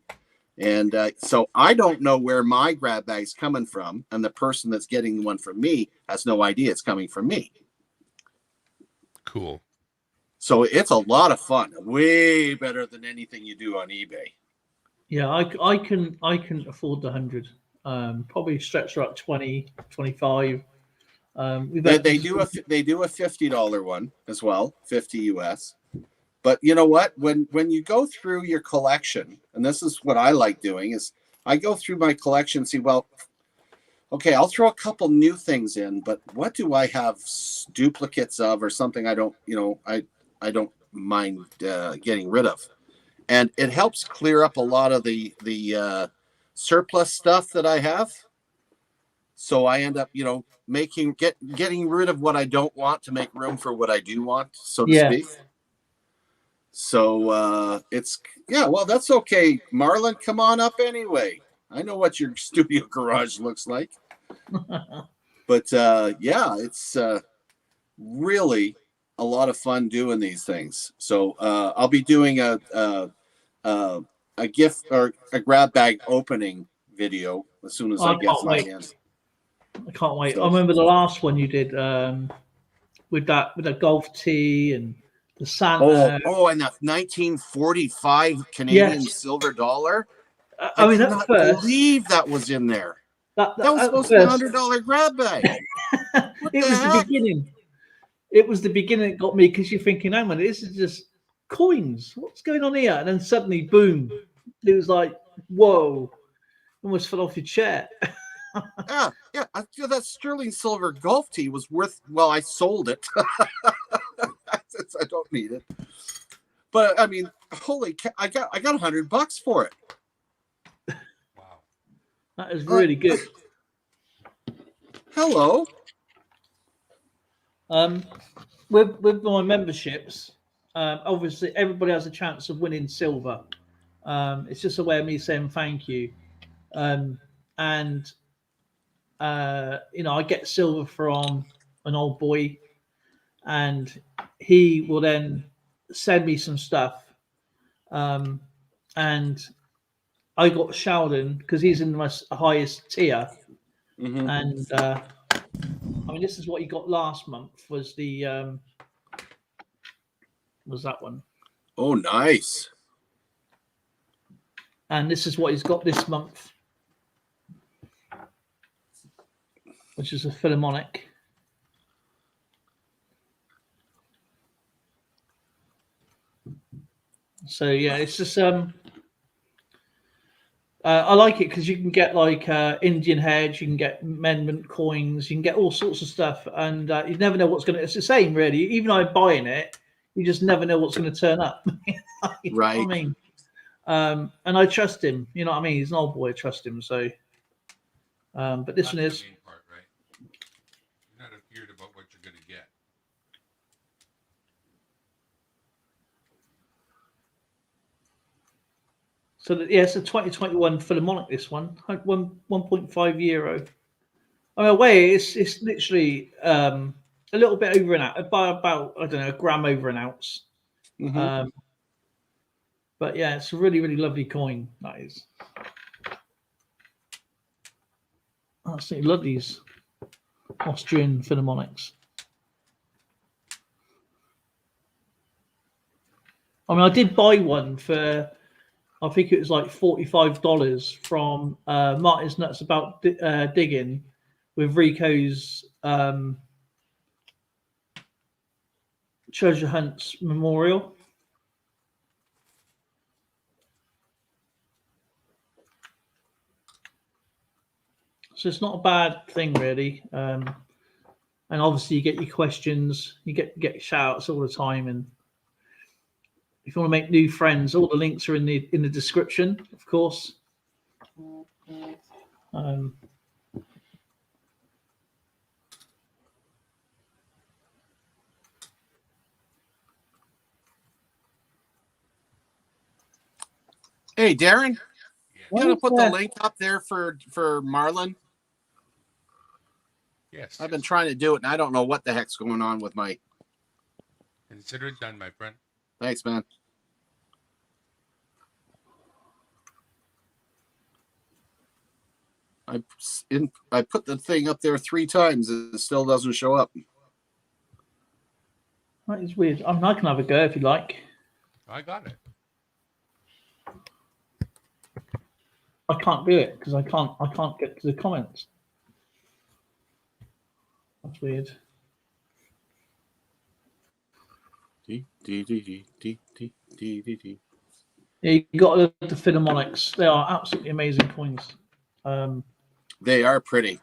And so I don't know where my grab bag's coming from, and the person that's getting one from me has no idea it's coming from me. Cool. So it's a lot of fun. Way better than anything you do on eBay. Yeah, I can afford the 100. Probably stretch like 20, 25. They do a $50 one as well, 50 US. But you know what? When you go through your collection, and this is what I like doing, is I go through my collection and see, well, okay, I'll throw a couple new things in, but what do I have duplicates of, or something I don't mind getting rid of? And it helps clear up a lot of the surplus stuff that I have. So I end up, getting rid of what I don't want to make room for what I do want, so to speak. So well, that's okay. Marlon, come on up anyway. I know what your studio garage looks like. But it's really a lot of fun doing these things. So I'll be doing a gift or a grab bag opening video as soon as I get my hands. I can't wait. So, I remember the last one you did with the golf tee and the Santa. And that 1945 Canadian silver dollar. I mean, cannot believe that was in there. That was supposed to be $100 grab bag. It was the beginning. It was the beginning that got me, because you're thinking, hang on, this is just coins. What's going on here? And then suddenly, boom! It was like, whoa! Almost fell off your chair. Yeah. I feel that sterling silver golf tee was worth. Well, I sold it. Since I don't need it. But I mean, holy cow! I got $100 for it. Wow, that is really good. Hello. With my memberships, obviously everybody has a chance of winning silver. It's just a way of me saying thank you. I get silver from an old boy, and he will then send me some stuff. And I got Sheldon, because he's in the highest tier. Mm-hmm. And I mean, this is what he got last month. Was that one? Oh, nice. And this is what he's got this month, which is a Philharmonic. So yeah, it's just I like it because you can get like Indian heads, you can get amendment coins, you can get all sorts of stuff, and you never know what's going to. It's the same, really. Even though I'm buying it, you just never know what's going to turn up. Right. I mean, and I trust him. You know what I mean? He's an old boy. I trust him. So, but this one is. The main part, right? You're not afeared about what you're going to get. So it's a 2021 Philharmonic. This one, 1.5 euro. I mean, away it's literally a little bit over an ounce, about I don't know, a gram over an ounce. Mm-hmm. But yeah, it's a really, really lovely coin. That is. I absolutely love these Austrian Philharmonics. I mean, I did buy one for, I think it was like $45 from Martin's Nuts About Digging with Rico's Treasure Hunts Memorial. So it's not a bad thing, really. and obviously you get your questions, you get shout-outs all the time, and if you want to make new friends, all the links are in the description, of course. Hey, Darren, you gonna put the that? link up there for Marlin? Yes. I've been trying to do it, and I don't know what the heck's going on with my. Consider it done, my friend. Thanks, man. I put the thing up there 3 times. It still doesn't show up. That is weird. I can have a go if you like. I got it. I can't do it because I can't get to the comments. That's weird. Yeah, you got to look at the Philharmonics. They are absolutely amazing coins. They are pretty.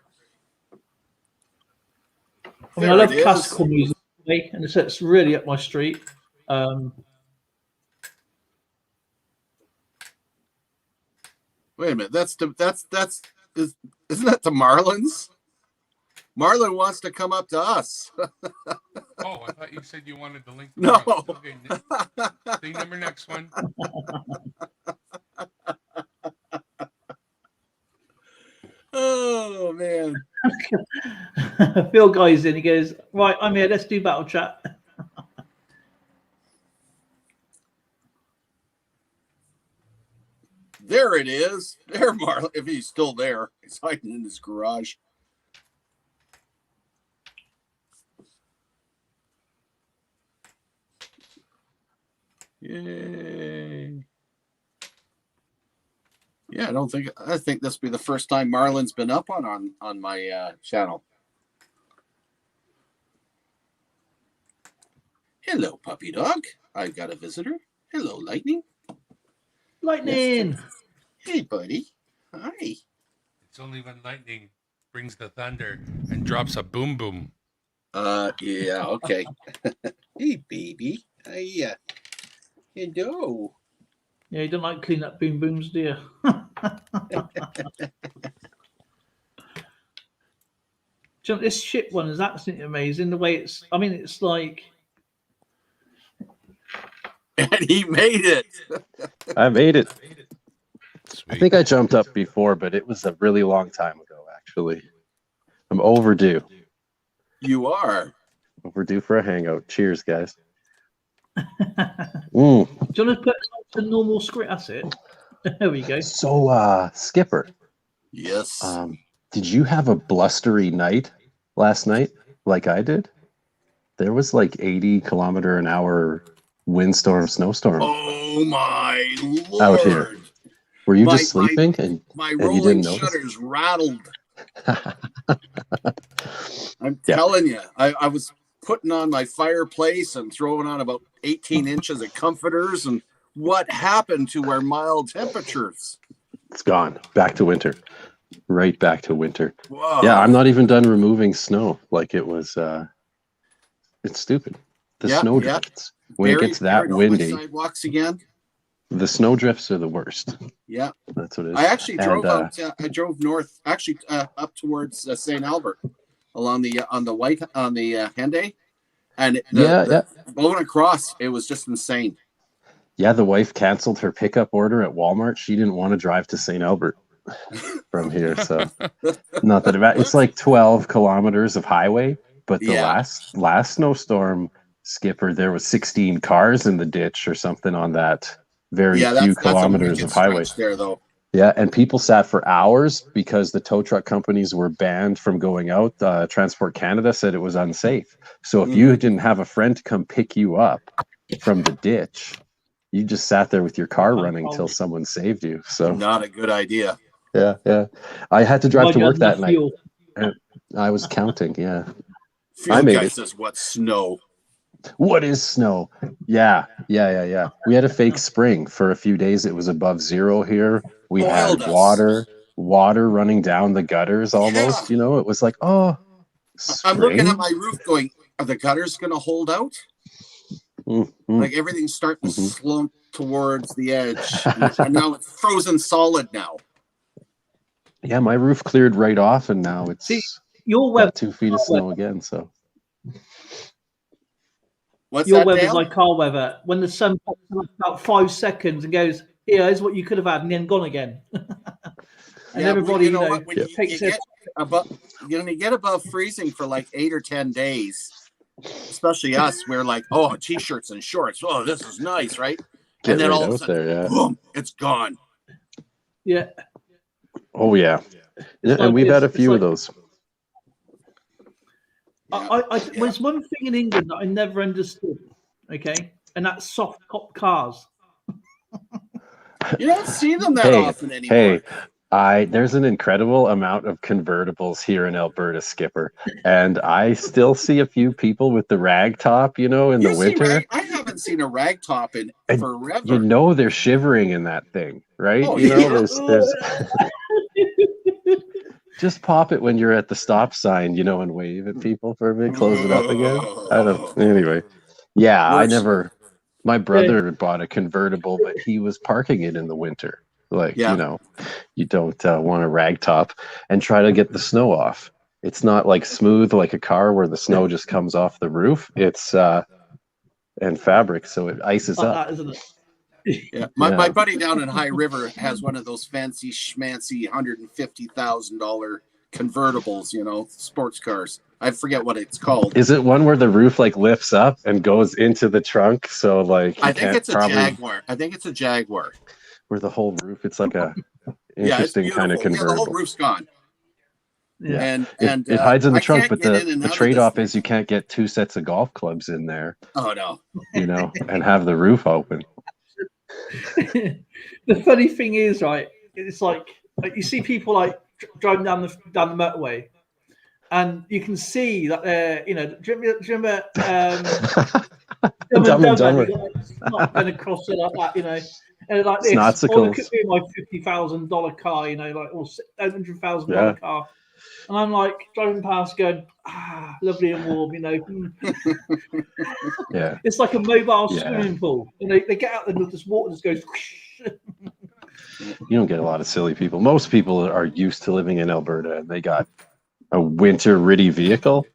I mean, I love classical music, and it's really up my street. Wait a minute. Isn't that the Marlins? Marlin wants to come up to us. Oh, I thought you said you wanted the link. No. Okay. Thing number next one. Oh man. Phil Guy's in. He goes, right, I'm here. Let's do battle chat. There it is. There, Marlon. If he's still there, he's hiding in his garage. Yay. Yeah, I think this will be the first time Marlon's been up on my channel. Hello, puppy dog. I've got a visitor. Hello, Lightning. Lightning. Yes. Hey, buddy. Hi. It's only when lightning brings the thunder and drops a boom boom. Yeah, okay. Hey, baby. Hello. Yeah, you don't like clean up boom booms, do you? Do you know, this ship one is absolutely amazing. The way it's like. And he made it. I made it. Sweet. I think I jumped up before, but it was a really long time ago, actually. I'm overdue. You are. Overdue for a hangout. Cheers, guys. Do you want to put the normal script? That's it. There we go. So, Skipper. Yes. Did you have a blustery night last night like I did? There was like 80-kilometer-an-hour windstorm, snowstorm. Oh my Lord! Out here. Were you just sleeping and you rolling didn't notice? shutters rattled. I'm telling you, I was putting on my fireplace and throwing on about 18 inches of comforters, and what happened to our mild temperatures? It's gone. Back to winter. Right back to winter. Whoa. Yeah, I'm not even done removing snow. Like it was, it's stupid. The snow drifts. When it gets that windy, sidewalks again. The snow drifts are the worst. Yeah, that's what it is. I actually drove out. I drove north, actually up towards St. Albert, along the Henday, and going across, it was just insane. Yeah, the wife canceled her pickup order at Walmart. She didn't want to drive to St. Albert from here, so not that it's like 12 kilometers of highway. But the last snowstorm, Skipper, there was 16 cars in the ditch or something on that very few kilometers of highway there, though. Yeah, and people sat for hours because the tow truck companies were banned from going out. Transport Canada said it was unsafe. So if you didn't have a friend to come pick you up from the ditch, you just sat there with your car running till someone saved you. So not a good idea. Yeah. I had to drive to work that night. I was counting, I made it. Says, what's snow? What is snow? Yeah. We had a fake spring for a few days. It was above zero here. We had water running down the gutters almost. You know, it was like, oh, I'm looking at my roof going, are the gutters going to hold out? Mm-hmm. Like everything's starting to slump towards the edge. And now it's frozen solid now. Yeah, my roof cleared right off, and now it's your got 2 feet of snow again. So what's your that, weather's Dale? like our weather. When the sun pops up about 5 seconds and goes, here's what you could have had, and then gone again. And everybody, what? When you get above freezing for like 8 or 10 days, especially us, we're like, oh, t-shirts and shorts. Oh, this is nice, right? Get and then right all of a out sudden, there, yeah. boom, it's gone. Yeah. Oh yeah, It's and like we've this. had a It's few like- of those. There's one thing in England that I never understood, okay, and that's soft top cars. You don't see them that often anymore. There's an incredible amount of convertibles here in Alberta, Skipper, and I still see a few people with the rag top, in the winter. I haven't seen a rag top in forever. They're shivering in that thing, right? Oh, there's just pop it when you're at the stop sign, and wave at people for a bit, close it up again. Anyway. Yeah, my brother bought a convertible, but he was parking it in the winter. You don't want a rag top and try to get the snow off. It's not like smooth like a car where the snow just comes off the roof. It's and fabric, so it ices up. That, isn't it? Yeah, my buddy down in High River has one of those fancy schmancy $150,000 convertibles, sports cars. I forget what it's called. Is it one where the roof lifts up and goes into the trunk? So I think it's a Jaguar. I think it's a Jaguar. Where the whole roof, it's like a interesting kind of convertible. Yeah, the whole roof's gone. Yeah, and it hides in the trunk, but the trade-off is you can't get 2 sets of golf clubs in there. Oh no! And have the roof open. The funny thing is, right? It's like you see people driving down the motorway, and you can see that they're, do you remember Dumb and Dumber, not going across it like that, and like this. Look at me, my $50,000 car, or $700,000 car, and I'm like driving past, going, lovely and warm, Yeah, it's like a mobile swimming pool, and they get out there and this water just goes. You don't get a lot of silly people. Most people are used to living in Alberta, and they got a winter ritty vehicle.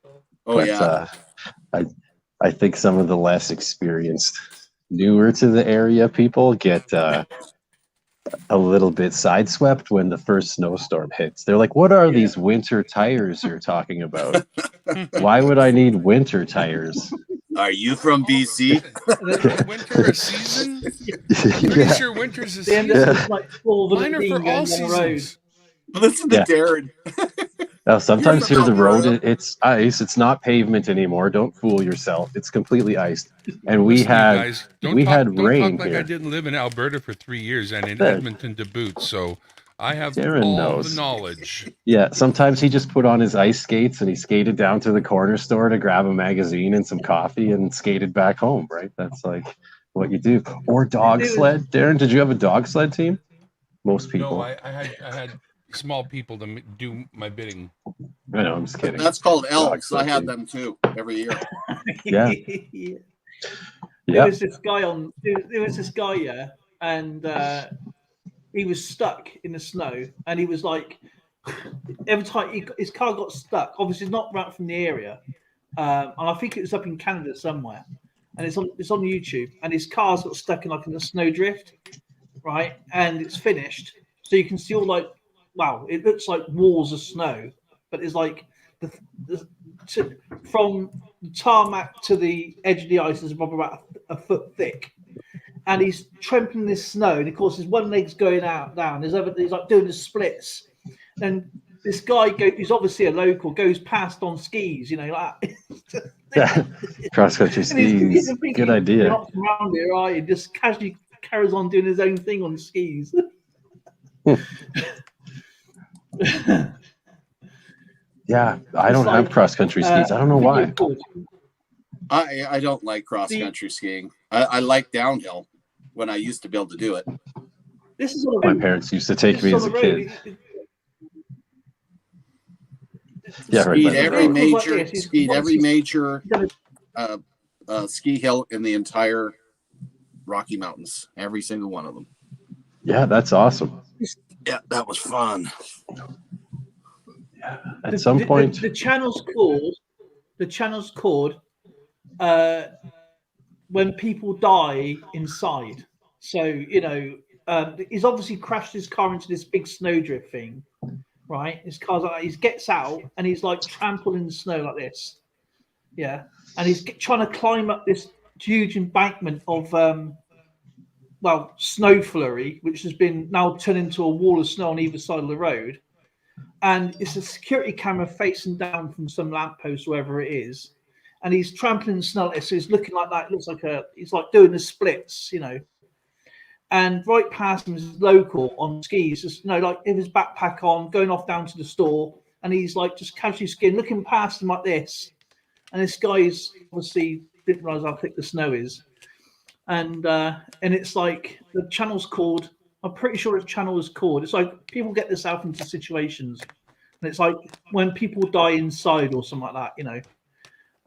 I think some of the less experienced, newer to the area people get a little bit sideswept when the first snowstorm hits. They're like, what are these winter tires you're talking about? Why would I need winter tires? Are you from BC? Winter a season? I'm pretty sure winter's a season. Mine are for all seasons. Listen to Darren. Now, sometimes here the road, it's ice. It's not pavement anymore. Don't fool yourself. It's completely iced. And we had rain talk like here. I didn't live in Alberta for 3 years and in Edmonton to boot, so I have all the knowledge. Yeah, sometimes he just put on his ice skates and he skated down to the corner store to grab a magazine and some coffee and skated back home, right? That's like what you do. Or dog sled. Darren, did you have a dog sled team? Most people. No, I had small people to do my bidding. I know, I'm just kidding. That's called elves. I had them too every year. Yeah. There was this guy and he was stuck in the snow, and he was like, every time his car got stuck, obviously not right from the area, and I think it was up in Canada somewhere, and it's on YouTube, and his car's got stuck in a snowdrift, right, and it's finished, so you can see all wow, it looks like walls of snow, but it's like from the tarmac to the edge of the ice is probably about a foot thick, and he's trampling this snow, and of course his one leg's going down. He's doing the splits, and this guy who's obviously a local goes past on skis, cross country skis. Good idea. You're not around here, are you? Just casually carries on doing his own thing on skis. Yeah, I don't have cross country skis. I don't know why. I don't like cross country skiing. I like downhill when I used to be able to do it. My parents used to take me as a kid. Yeah, right. Skied every major, Like this. skied every major ski hill in the entire Rocky Mountains. Every single one of them. Yeah, that's awesome. Yeah, that was fun. Yeah. At some point, the channel's called when people die inside. So, you know, he's obviously crashed his car into this big snowdrift thing, right? His car's like, he gets out and he's like trampled in the snow like this. Yeah. And he's trying to climb up this huge embankment of, snow flurry, which has been now turned into a wall of snow on either side of the road. And it's a security camera facing down from some lamppost, wherever it is. And he's trampling in snow, so he's looking like that. It looks like he's like doing the splits, you know. And right past him is local on skis, just like with his backpack on, going off down to the store, and he's like just casually skiing, looking past him like this. And this guy's obviously didn't realize how thick the snow is, and it's like the channel's called. I'm pretty sure the channel is called. It's like people get themselves into situations, and it's like when people die inside or something like that, you know.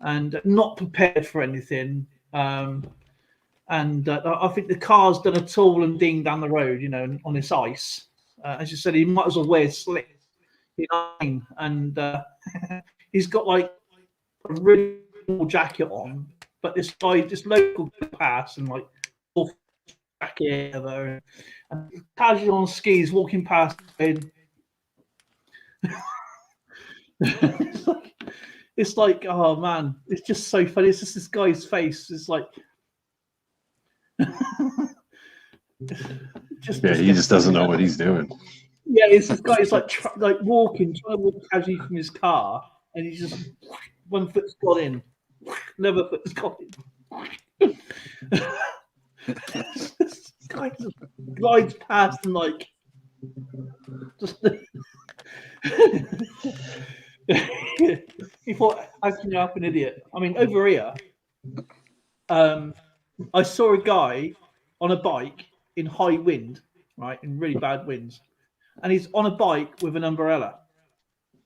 And not prepared for anything. I think the car's done a tool and ding down the road, you know, on this ice. As you said, he might as well wear slick, you know, and he's got like a really cool jacket on. But this local pass and like jacket and casually on skis, walking past. It's like, oh man, it's just so funny. It's just this guy's face. It's like, he just doesn't know what he's doing. Yeah, it's this guy. It's like trying to walk casually from his car, and he's just one foot's got in, another foot's got in. This guy just glides past and like just. He thought, how can you help an idiot? I mean, over here, I saw a guy on a bike in high wind, right, in really bad winds, and he's on a bike with an umbrella,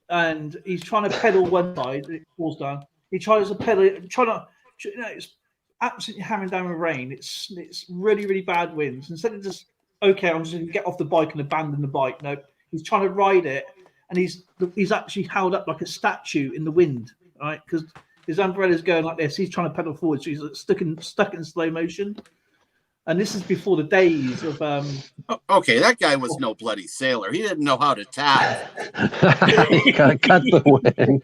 and he's trying to pedal one side, it falls down. He tries to pedal it, it's absolutely hammering down with rain. It's really, really bad winds. Instead of just, okay, I'm just going to get off the bike and abandon the bike, no, he's trying to ride it. And he's actually held up like a statue in the wind, right? Because his umbrella's going like this. He's trying to pedal forward, so he's stuck in slow motion. And this is before the days of. Okay, that guy was no bloody sailor. He didn't know how to tack. Gotta cut the wind.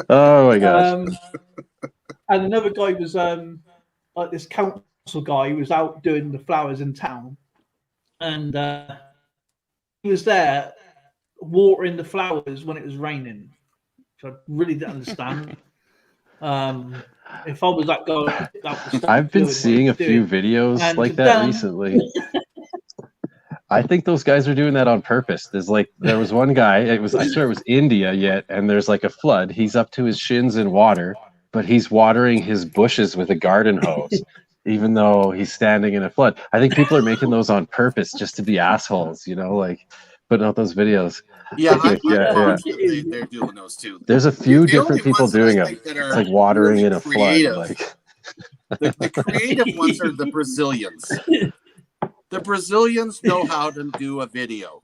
Oh my gosh! And another guy was like this council guy who was out doing the flowers in town, and. He was there watering the flowers when it was raining, which I really didn't understand. If I was that guy, I've been seeing a few videos like that recently. I think those guys are doing that on purpose. There was one guy, I swear it was India yet, and there's like a flood. He's up to his shins in water, but he's watering his bushes with a garden hose. Even though he's standing in a flood. I think people are making those on purpose just to be assholes, you know, like putting out those videos. Yeah, they're doing those too. There's a few different people doing them. It's like watering in a flood. Like the creative ones are the Brazilians. The Brazilians know how to do a video.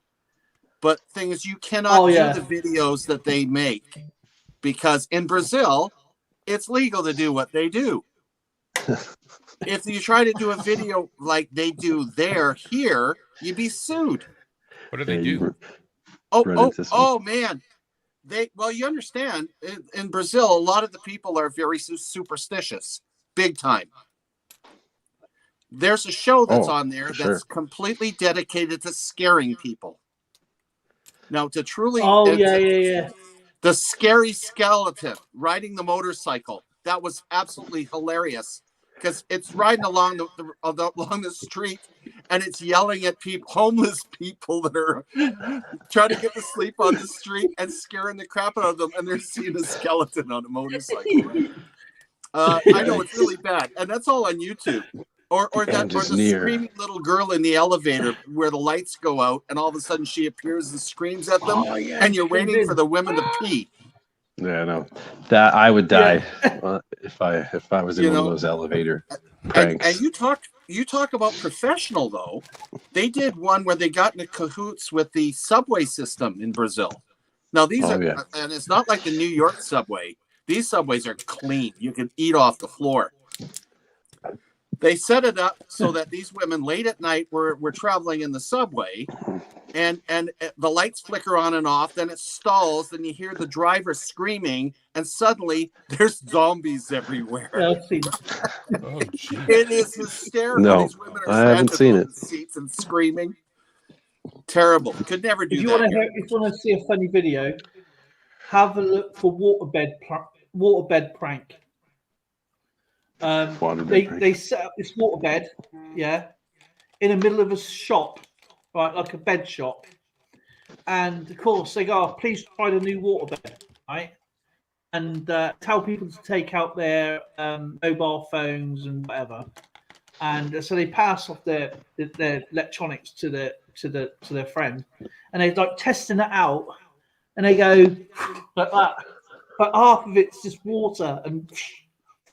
But thing is, you cannot do the videos that they make because in Brazil, it's legal to do what they do. If you try to do a video like they do here, you'd be sued. What do they do? Oh man. You understand, in Brazil, a lot of the people are very superstitious, big time. There's a show that's on there that's completely dedicated to scaring people. Now, to truly... The scary skeleton riding the motorcycle. That was absolutely hilarious. Because it's riding along the street and it's yelling at homeless people that are trying to get to sleep on the street and scaring the crap out of them, and they're seeing a skeleton on a motorcycle. I know it's really bad, and that's all on YouTube. Or The that, end or is the near. screaming little girl in the elevator where the lights go out, and all of a sudden she appears and screams at them, yeah, and you're she comes waiting in. for the women to pee. Yeah, no, that I would die Yeah. if I was in You one of know, those elevator and pranks. you talk about professional though. They did one where they got into cahoots with the subway system in Brazil. Now these are, yeah. and it's not like the New York subway. These subways are clean. You can eat off the floor. They set it up so that these women late at night were traveling in the subway, and the lights flicker on and off. Then it stalls. Then you hear the driver screaming, and suddenly there's zombies everywhere. Yeah, I've seen. Oh, gee. It is hysterical. No, These women are I haven't standing seen on it. the seats and screaming. Terrible. Could never do If you that want here. to see a funny video, have a look for waterbed prank. They set up this waterbed, yeah, in the middle of a shop, right, like a bed shop, and of course they go, oh, please try the new waterbed, right, and tell people to take out their mobile phones and whatever, and so they pass off their electronics to their friend, and they're like testing it out, and they go like that, but half of it's just water and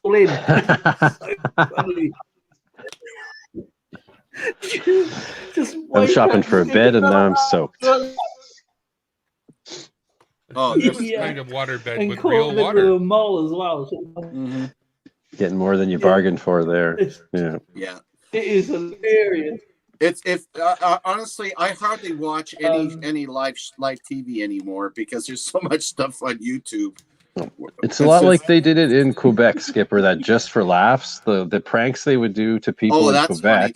all in. So funny. Just I'm shopping for a bed and now I'm soaked. Oh, This this kind of waterbed and with real water. a mole as well. mm-hmm. Getting more than you bargained for there. Yeah. Yeah. It is hilarious. It's honestly, I hardly watch any live TV anymore because there's so much stuff on YouTube. It's a lot like they did it in Quebec, Skipper, that just for laughs, the pranks they would do to people in Quebec,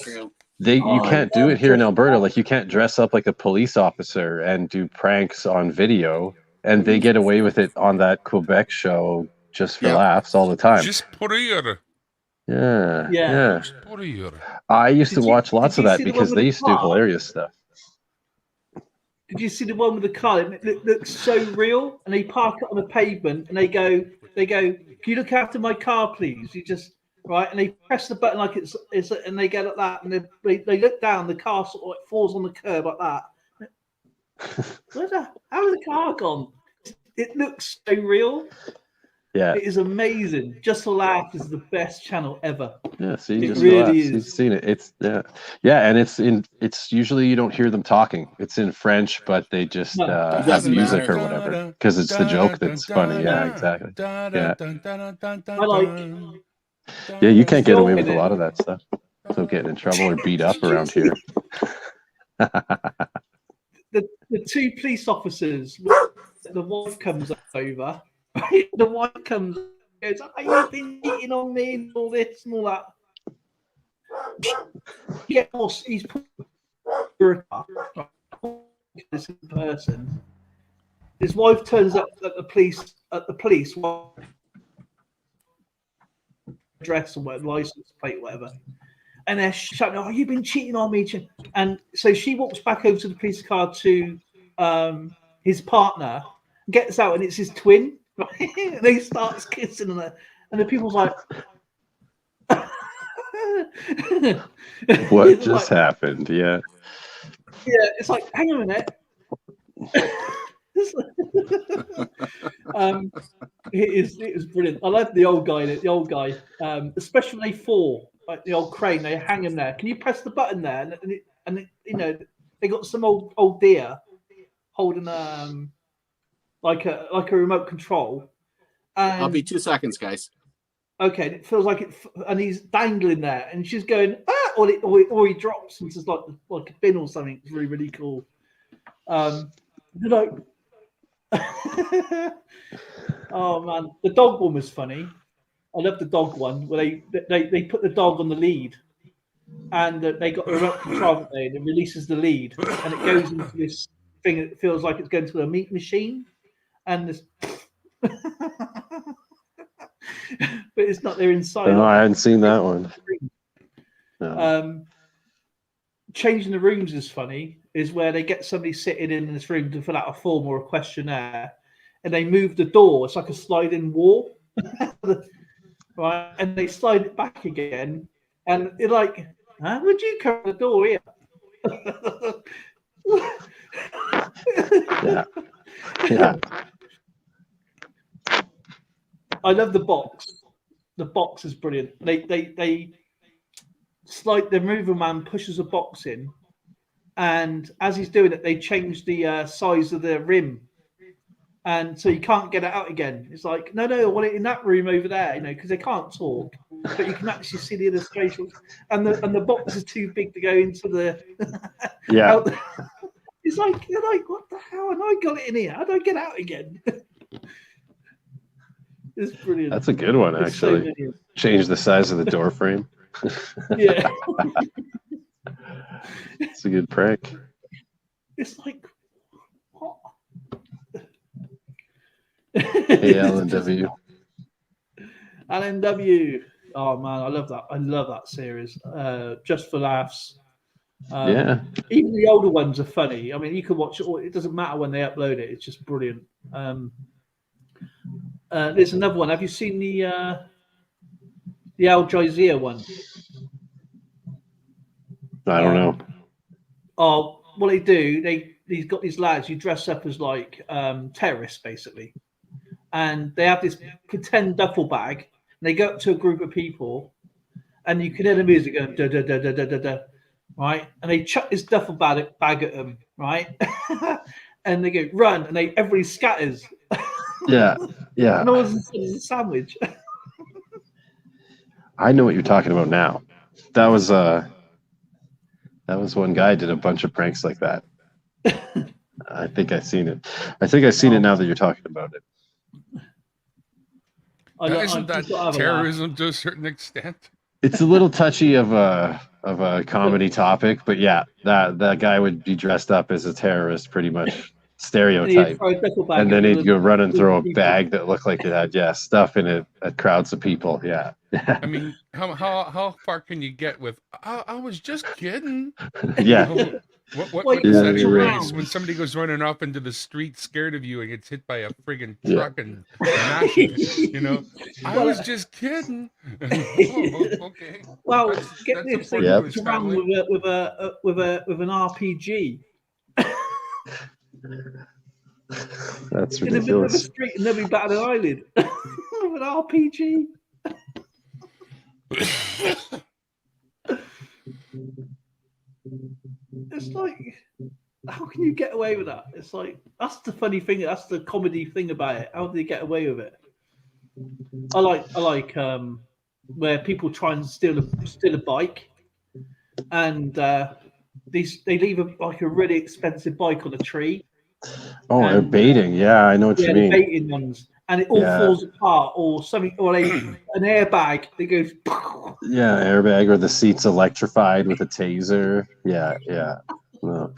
you can't do it here in Alberta. Like, you can't dress up like a police officer and do pranks on video, and they get away with it on that Quebec show just for laughs all the time. Just pour rire. Yeah. Just pour rire. I used to watch lots of that because they used to do hilarious stuff. Did you see the one with the car? It looks so real, and they park it on the pavement, and they go, can you look after my car, please? You just right, and they press the button like it's and they get at that, and they look down, the car sort of falls on the curb like that. How has the car gone? It looks so real. Yeah, it is amazing. Just for Laugh is the best channel ever. Yeah, see, it really is. You've seen it. It's and it's usually you don't hear them talking. It's in French, but they just have music or whatever because it's the joke that's funny. Yeah, exactly. Yeah, I like. Yeah, you can't get away with a lot of that stuff. So getting in trouble or beat up around here. The two police officers, the wife comes over. The wife comes and goes, oh, you've been cheating on me and all this and all that. Yeah, he's put this person. His wife turns up at the police address or whatever, license plate, whatever. And they're shouting, oh, you've been cheating on me. And so she walks back over to the police car to his partner, gets out, and it's his twin. Right? And he starts kissing her, and the people's like, what just happened? Yeah, it's like, hang on a minute. It is brilliant. I love the old guy, especially when they fall, like the old crane, they hang him there. Can you press the button there? And you know, they got some old deer holding like a remote control. And, I'll be 2 seconds, guys. Okay, it feels like it, and he's dangling there, and she's going, or he drops into like a bin or something. It's really, really cool. You know, oh man, the dog one was funny. I love the dog one where they put the dog on the lead, and they got the remote control and it releases the lead, and it goes into this thing. It feels like it's going to a meat machine, and this. But it's not. They're inside. No, I hadn't seen that one. No. Changing the rooms is funny. Is where they get somebody sitting in this room to fill out a form or a questionnaire, and they move the door. It's like a sliding wall, right? And they slide it back again, And you're like, huh? Would you come to the door here? Yeah. Yeah. I love the box. The box is brilliant. They it's like the mover man pushes a box in, and as he's doing it, they change the size of the rim, and so you can't get it out again. It's like, no, I want it in that room over there, because they can't talk, but you can actually see the illustrations, and the box is too big to go into the. Yeah. It's like, you're like, what the hell? And I got it in here. How do I get out again? It's brilliant. That's a good one, actually. So change the size of the door frame. Yeah. It's a good prank. It's like, what? LNW. LNW. Oh man, I love that. I love that series. Just for laughs. Yeah. Even the older ones are funny. I mean, you can watch it. It doesn't matter when they upload it. It's just brilliant. There's another one. Have you seen the Al Jazeera one? I don't know. Oh, what they do, they've got these lads who dress up as like terrorists, basically, and they have this pretend duffel bag. And they go up to a group of people, and you can hear the music going da da da da da da da, right? And they chuck this duffel bag at them, right? And they go run, and everybody scatters. Yeah. Yeah. No one's a sandwich. I know what you're talking about now. That was one guy did a bunch of pranks like that. I think I've seen it. I think I've seen it now that you're talking about it. Isn't that terrorism to a certain extent? It's a little touchy of a comedy topic, but yeah, that guy would be dressed up as a terrorist, pretty much stereotype, and then he'd go run and throw a bag that looked like it had stuff in it at crowds of people. Yeah. I mean, how far can you get with? I was just kidding. Yeah. What is that phrase when somebody goes running off into the street scared of you and gets hit by a friggin' truck and smashes? I was just kidding. Okay. Well, get this thing around with an RPG. That's ridiculous. In the middle of the street and they'll be batting an eyelid with an RPG. It's like, how can you get away with that? It's like, that's the funny thing. That's the comedy thing about it. How do they get away with it? I like where people try and steal a bike, and they leave a really expensive bike on a tree. Oh, they're baiting. Yeah, I know what you mean. Baiting ones, and it all falls apart, or something, or an airbag that goes. Yeah, airbag, or the seat's electrified with a taser. Yeah. No.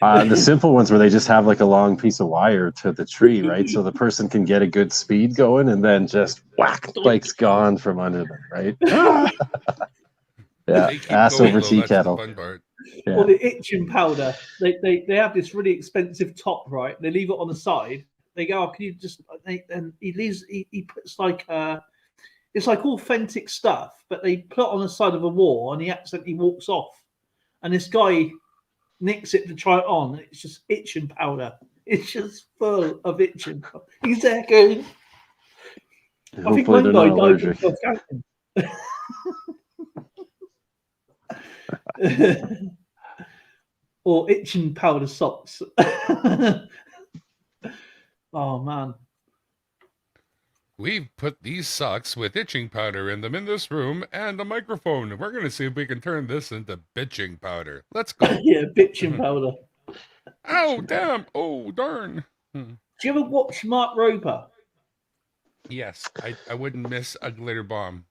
The simple ones where they just have like a long piece of wire to the tree, right? So the person can get a good speed going, and then just whack, bike's gone from under them, right? Yeah, ass over tea kettle. Yeah. Or the itching powder. They have this really expensive top, right? They leave it on the side. They go, can you just? And he puts like it's like authentic stuff, but they put it on the side of a wall, and he accidentally walks off, and this guy nicks it to try it on. And it's just itching powder. It's just full of itching. He's there going. I think one guy died of self-counting. Or itching powder socks. Oh man. We've put these socks with itching powder in them in this room and a microphone. We're going to see if we can turn this into bitching powder. Let's go. Yeah, bitching powder. Oh, damn. Oh, darn. Do you ever watch Mark Rober? Yes, I wouldn't miss a glitter bomb.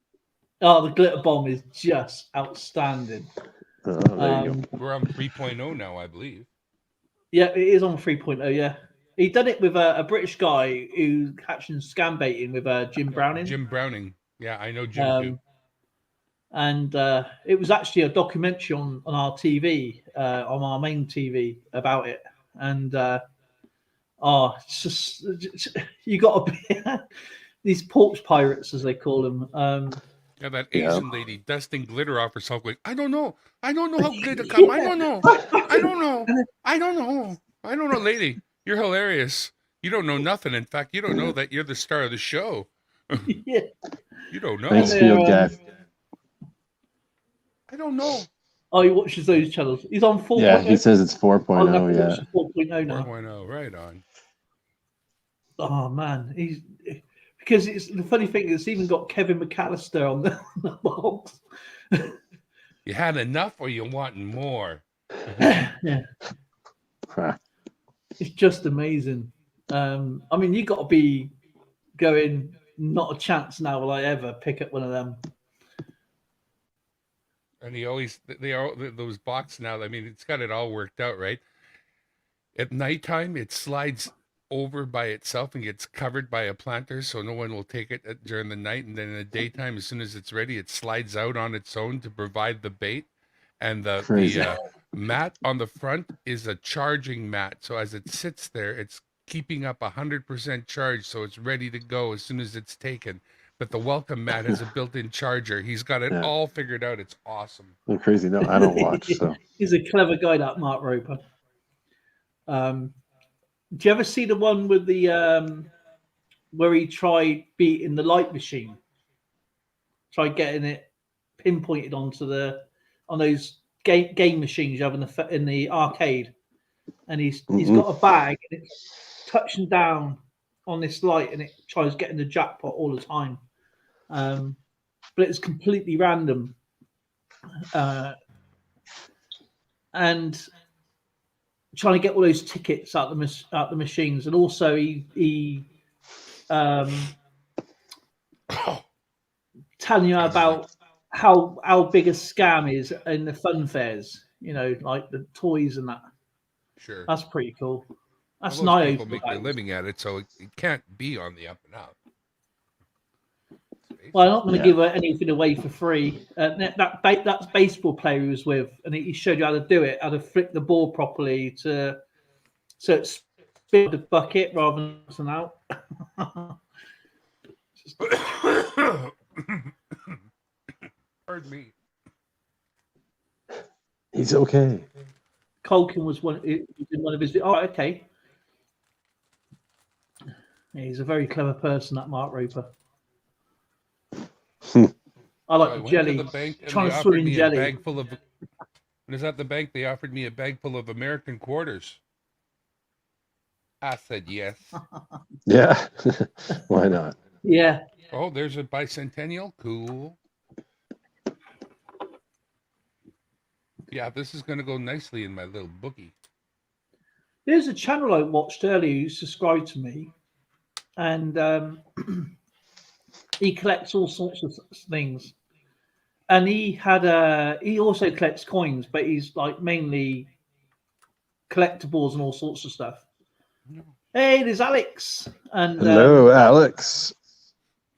Oh, the glitter bomb is just outstanding. Oh, there you go. We're on 3.0 now, I believe. Yeah, it is on 3.0, yeah. He done it with a British guy who catching scam baiting with Jim Browning. Jim Browning. Yeah, I know Jim too. And it was actually a documentary on our TV, on our main TV about it. And it's just you got to be these porch pirates, as they call them. Yeah, that Yeah. Asian lady dusting glitter off herself, going, I don't know how glitter come. I don't know. I don't know. I don't know. I don't know, lady. You're hilarious. You don't know nothing. In fact, you don't know that you're the star of the show. Yeah. You don't know. Thanks, Yeah, field guy. I don't know. Oh, he watches those channels. He's on 4.0. Yeah, he says it's I'm gonna have 4.0. to Yeah. watch the 4.0 now. 4.0, right on. Oh man, he's because it's the funny thing. It's even got Kevin McAllister on the box. You had enough, or you wanting more? Yeah, it's just amazing. I mean, you got to be going. Not a chance now will I ever pick up one of them. And they are those boxes now. I mean, it's got it all worked out, right? At nighttime, it slides over by itself and gets covered by a planter, so no one will take it during the night. And then in the daytime, as soon as it's ready, it slides out on its own to provide the bait. And the mat on the front is a charging mat, so as it sits there, it's keeping up 100% charge, so it's ready to go as soon as it's taken. But the welcome mat has a built-in charger. He's got it all figured out. It's awesome. I'm crazy. No, I don't watch. So He's a clever guy, that Mark Roper. Do you ever see the one with the where he tried beating the light machine? Tried getting it pinpointed on those game machines you have in the arcade, and he's got a bag and it's touching down on this light, and it tries getting the jackpot all the time. But it's completely random, and trying to get all those tickets out the machines, and also he telling you about how big a scam is in the fun fairs, like the toys and that. Sure. That's pretty cool. That's Well, those nice. people make their living at it, so it can't be on the up and up. Well, I'm not going to give anything away for free. That's baseball player he was with, and he showed you how to do it, how to flick the ball properly so it's spin the bucket rather than something out. Pardon me. he's okay. Culkin was one of his. Oh, okay. Yeah, he's a very clever person, that Mark Roper. I like So I jelly. went to the bank and Trying they to offered swim in me jelly. a bag full of. When I was at the bank, they offered me a bag full of American quarters. I said yes. Yeah. Why not? Yeah. Oh, there's a bicentennial. Cool. Yeah, this is going to go nicely in my little bookie. There's a channel I watched earlier who subscribed to me, and he collects all sorts of things. And he also collects coins, but he's like mainly collectibles and all sorts of stuff. No. Hey, there's Alex. And Hello, Alex.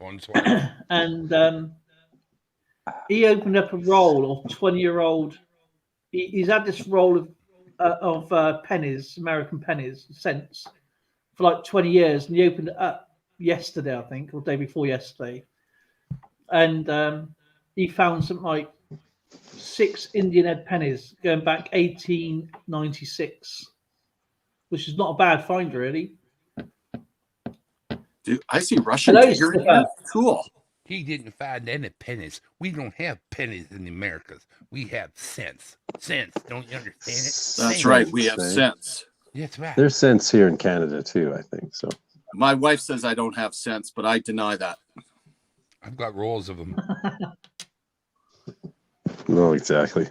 Bonsoir. and he opened up a roll of 20-year-old. He's had this roll of pennies, American pennies, cents, for like 20 years, and he opened it up yesterday, I think, or the day before yesterday, and he found something like 6 Indian head pennies going back 1896, which is not a bad find, really. Dude, I see Russian Hello, digger. Stefan. Cool. He didn't find any pennies. We don't have pennies in the Americas. We have cents. Cents. Don't you understand it? That's Cents. right. We have sense. That's right. There's sense here in Canada too, I think. So My wife says I don't have sense, but I deny that. I've got rolls of them. no, exactly.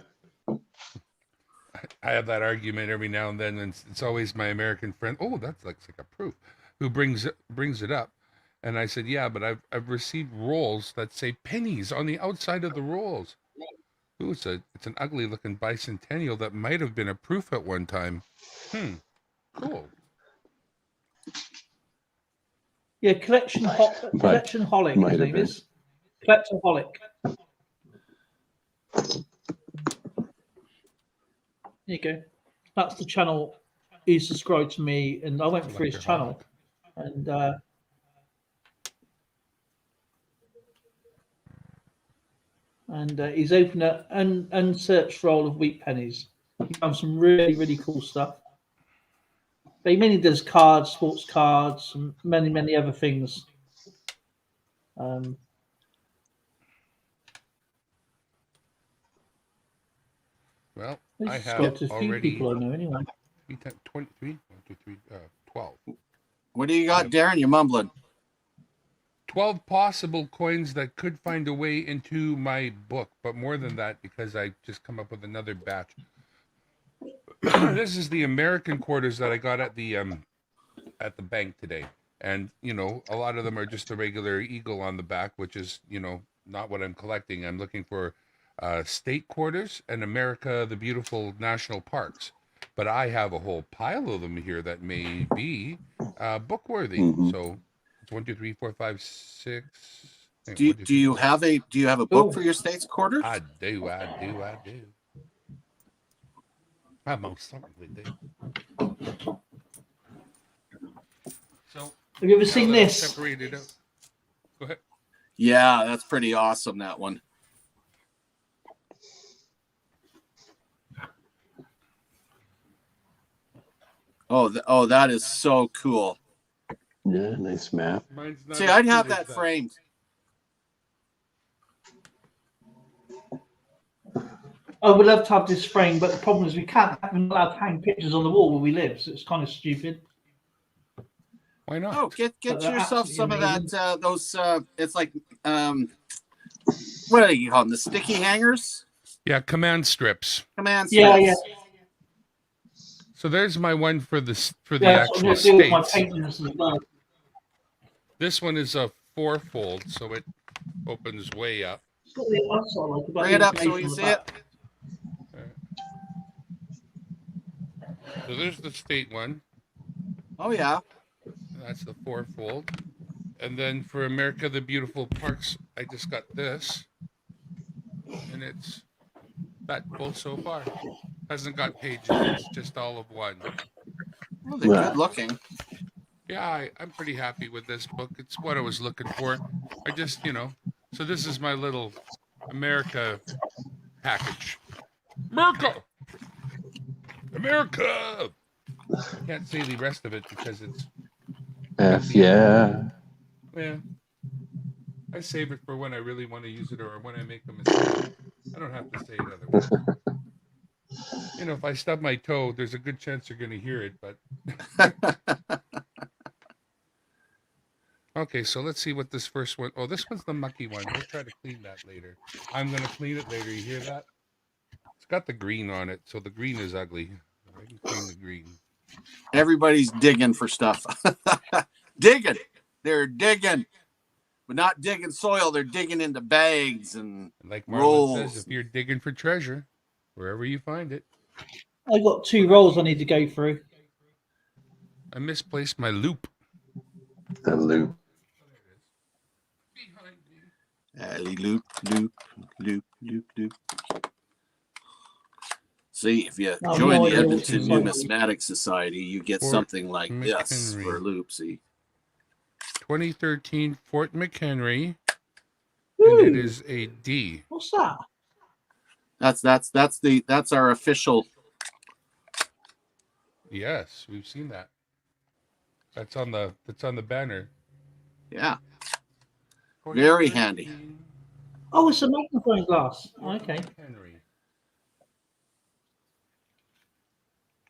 I have that argument every now and then, and it's always my American friend. Oh, that looks like a proof. Who brings it up? And I said, yeah, but I've received rolls that say pennies on the outside of the rolls. Ooh, it's an ugly looking bicentennial that might have been a proof at one time. Cool. Yeah, collectionholic. His name is Collectionholic. There you go. That's the channel. He subscribed to me, and I went through his channel, and and he's opened an unsearched roll of wheat pennies. He found some really, really cool stuff. But he mainly does cards, sports cards, and many, many other things. Well, I He's have got a few already people I know anyway. 23, 1, 2, 3, 12. What do you got, Darren? You're mumbling. 12 possible coins that could find a way into my book, but more than that because I just come up with another batch. This is the American quarters that I got at the bank today, and you know, a lot of them are just a regular eagle on the back, which is, you know, not what I'm collecting. I'm looking for state quarters and America the Beautiful national parks, but I have a whole pile of them here that may be book worthy. So it's 1, 2, 3, 4, 5, 6. Do you have a book for your state's quarters? I do. I most certainly do. So have you ever seen this? Separated out. Go ahead. Yeah, that's pretty awesome, that one. Oh, that is so cool. Yeah, nice map. See, I'd have that framed. I would love to have this frame, but the problem is we're not allowed to hang pictures on the wall where we live, so it's kind of stupid. Why not? Oh, get But they're yourself some of absolutely that. Those it's like what do you call them? The sticky hangers? Yeah, command strips. Command Yeah, strips. yeah. So there's my one for the Yeah, that's what I'm actual going to do with my states. paintings as well. This one is a 4-fold, so it opens way up. It's got the outside, like, about Bring the it up so information we on can the see back. it. So there's the state one. Oh yeah. That's the 4-fold. And then for America the Beautiful Parks, I just got this. And it's that full so far. Hasn't got pages, it's just all of one. Well, they're good looking. Yeah, I'm pretty happy with this book. It's what I was looking for. I just, you know, so this is my little America package. America! America! I can't say the rest of it because it's... Yeah. Yeah. I save it for when I really want to use it or when I make a mistake. I don't have to say it otherwise. You know, if I stub my toe, there's a good chance you're going to hear it, but... Okay, so let's see what this first one... Oh, this one's the mucky one. We'll try to clean that later. I'm going to clean it later. You hear that? It's got the green on it, so the green is ugly. I can clean the green. Everybody's digging for stuff. Digging. They're digging. But not digging soil. They're digging into bags and Like Marlon rolls. says, if you're digging for treasure, wherever you find it. I got 2 rolls I need to go through. I misplaced my loop. The loop. Behind me. Alley loop, loop, loop, loop, loop. See, if you Oh, join no, the I don't Edmonton think so. Numismatics Society, you get Fort something like this McHenry. for Loopsy. 2013 Fort McHenry. And it is a D. What's that? That's our official. Yes, we've seen that. That's on the banner. Yeah, very handy. Oh, it's a magnifying glass. Okay. McHenry.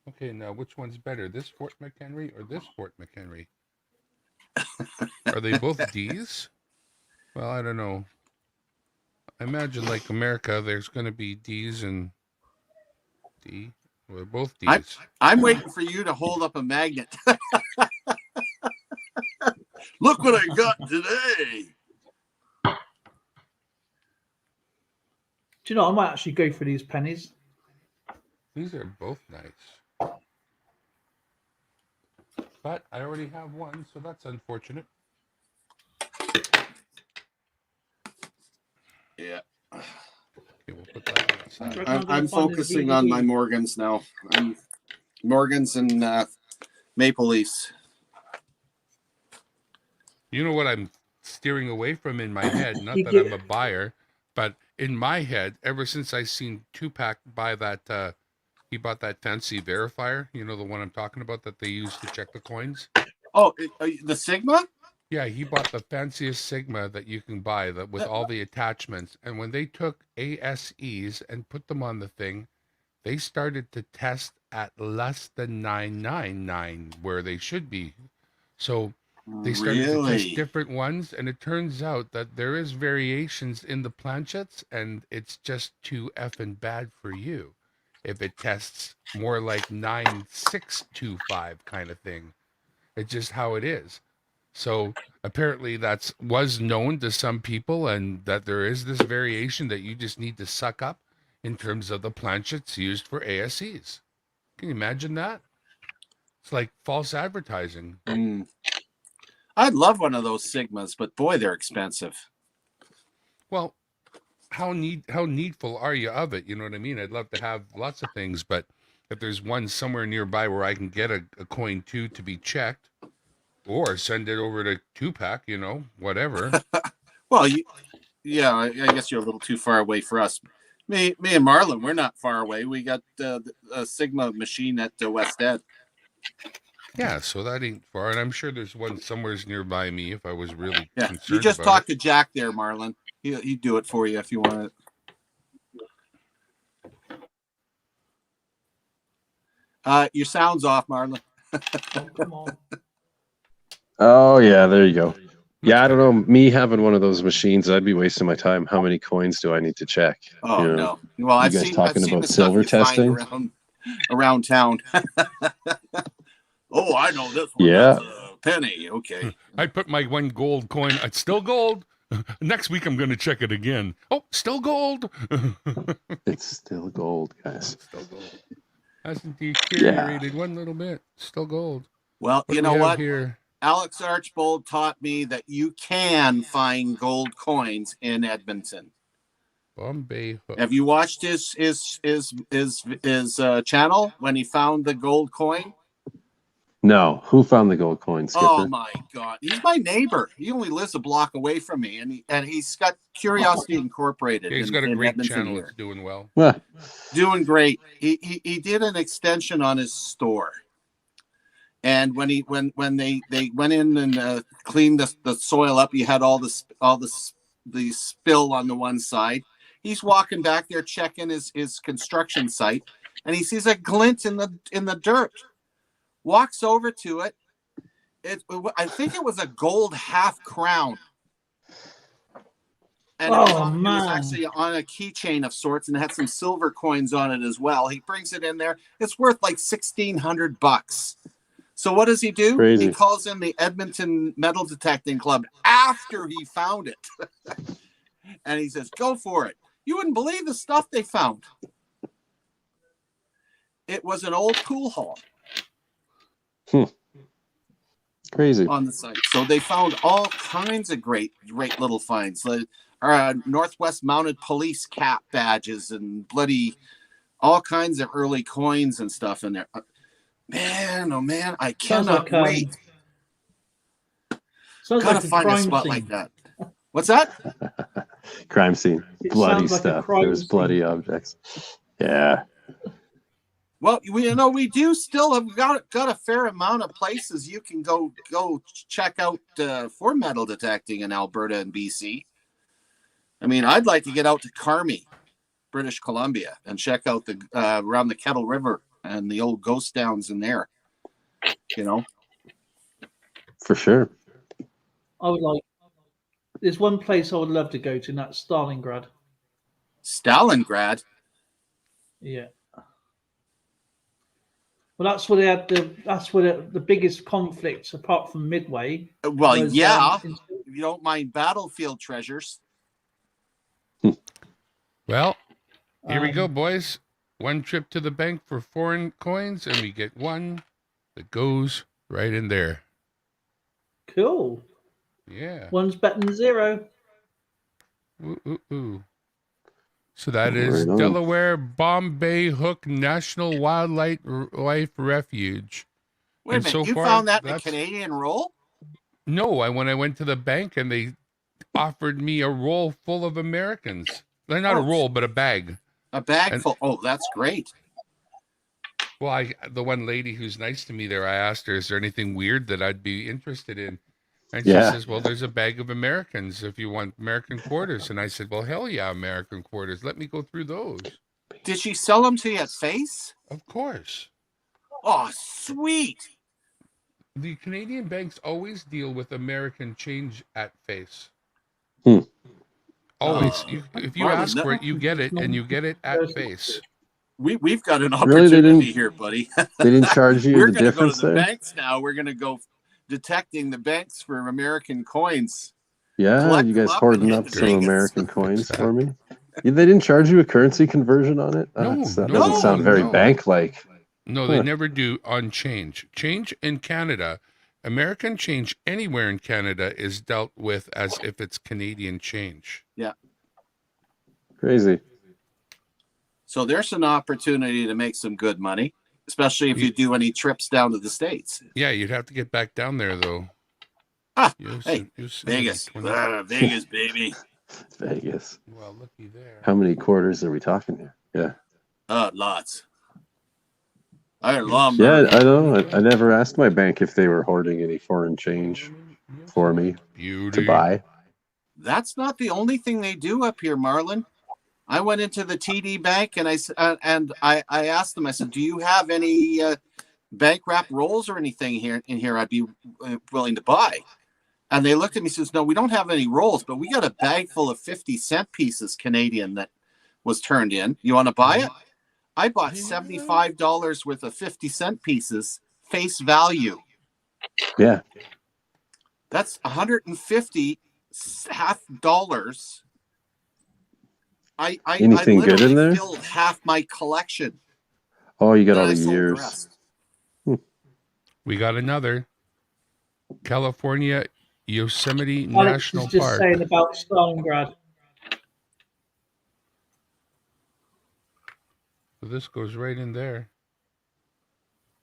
Okay, now which one's better, this Fort McHenry or this Fort McHenry? Are they both D's? Well, I don't know. I imagine like America, there's going to be D's and D. Well, both D's. I'm waiting for you to hold up a magnet. Look what I got today. Do you know, I might actually go for these pennies. These are both nice. But I already have one, so that's unfortunate. Yeah. Okay, we'll put that aside. I'm focusing on my Morgans now. Morgans and Maple Leafs. You know what I'm steering away from in my head? Not You that get- I'm a buyer, But in my head, ever since I seen Tupac buy that, he bought that fancy verifier, you know, the one I'm talking about that they use to check the coins. Oh, the Sigma? Yeah, he bought the fanciest Sigma that you can buy with all the attachments. And when they took ASEs and put them on the thing, they started to test at less than 999 where they should be. So they started to test different ones, and it turns out that there is variations in the planchets, and it's just too effing bad for you if it tests more like 9625 kind of thing. It's just how it is. So apparently was known to some people, and that there is this variation that you just need to suck up in terms of the planchets used for ASEs. Can you imagine that? It's like false advertising. I'd love one of those Sigmas, but boy, they're expensive. Well, how needful are you of it? You know what I mean? I'd love to have lots of things, but if there's one somewhere nearby where I can get a coin to be checked, or send it over to Tupac, you know, whatever. Well, I guess you're a little too far away for us. Me and Marlon, we're not far away. We got a Sigma machine at West Ed. Yeah, so that ain't far, and I'm sure there's one somewhere nearby me if I was really concerned. You just talk to Jack there, Marlon. He'd do it for you if you want it. Your sound's off, Marlon. Oh, come on. Oh yeah, there you go. Yeah, I don't know. Me having one of those machines, I'd be wasting my time. How many coins do I need to check? Oh, you know? No. Well, I've seen about the silver stuff you testing find around town. Oh, I know this one. Yeah. That's a penny. Okay. I put my one gold coin. It's still gold. Next week I'm going to check it again. Oh, still gold. It's still gold, guys. Still gold. Hasn't deteriorated one little bit. Still gold. Well, you know what? Here? Alex Archbold taught me that you can find gold coins in Edmonton. Bombay Hook. Have you watched his channel when he found the gold coin? No. Who found the gold coin, Skipper? Oh my God, he's my neighbor. He only lives a block away from me, and he's got Curiosity Incorporated. Yeah, he's got a great Edmonton channel. here. It's doing well. Doing great. He did an extension on his store. And when they went in and cleaned the soil up, you had all the spill on the one side. He's walking back there checking his construction site, and he sees a glint in the dirt. Walks over to it. I think it was a gold half crown. And it was actually on a keychain of sorts, and it had some silver coins on it as well. He brings it in there. It's worth like $1,600. So what does he do? Crazy. He calls in the Edmonton Metal Detecting Club after he found it. And he says, go for it. You wouldn't believe the stuff they found. It was an old pool hall. Crazy. On the site. So they found all kinds of great little finds. Northwest Mounted Police cap badges and bloody all kinds of early coins and stuff in there. Man, oh man, I cannot wait. Gotta find a spot like that. What's that? Crime scene. Bloody stuff. There's bloody objects. Yeah. Well, we do still have got a fair amount of places you can go check out for metal detecting in Alberta and BC. I mean, I'd like to get out to Carmi, British Columbia, and check out the around the Kettle River and the old ghost towns in there. For sure. There's one place I would love to go to, and that's Stalingrad. Stalingrad? Yeah. Well, that's where they had the biggest conflicts apart from Midway. Well, if you don't mind battlefield treasures. Well, here we go, boys. One trip to the bank for foreign coins, and we get one that goes right in there. Cool. Yeah. One's better than zero. Ooh. So that is Delaware Bombay Hook National Wildlife Refuge. Wait a minute, you found that in a Canadian roll? No, when I went to the bank and they offered me a roll full of Americans. They're not a roll, but a bag. A bag full. Oh, that's great. Well, the one lady who's nice to me there, I asked her, is there anything weird that I'd be interested in? And she says, well, there's a bag of Americans if you want American quarters. And I said, well, hell yeah, American quarters. Let me go through those. Did she sell them to you at face? Of course. Oh, sweet. The Canadian banks always deal with American change at face. Always. If you ask for it, you get it, and you get it at face. We've got an opportunity here, buddy. They didn't charge you We're the going to go difference to the there? banks now. We're going to go detecting the banks for American coins. Yeah, Collect you guys them up hoarding and up some Vegas. American coins for me? Yeah, they didn't charge you a currency conversion on it? No, that no, doesn't sound very no. bank-like. No, they never do on change. Change in Canada, American change anywhere in Canada is dealt with as if it's Canadian change. Yeah. Crazy. So there's an opportunity to make some good money, especially if you do any trips down to the States. Yeah, you'd have to get back down there, though. Hey, Vegas. Vegas, baby. Vegas. Well, looky there. How many quarters are we talking here? Yeah. Lots. I had a lot. Yeah, I know. I never asked my bank if they were hoarding any foreign change for me to buy. That's not the only thing they do up here, Marlon. I went into the TD Bank and I asked them. I said, "Do you have any bank wrap rolls or anything in here? I'd be willing to buy." And they looked at me and says, "No, we don't have any rolls, but we got a bag full of 50-cent pieces Canadian that was turned in. You want to buy it?" I bought $75 worth of 50-cent pieces, face value. Yeah. That's $150 half dollars. I Anything good in there? Filled half my collection. Oh, you got all I the sold years. rest. We got another. California Yosemite Alex National was just Park. saying about Stalingrad. So this goes right in there.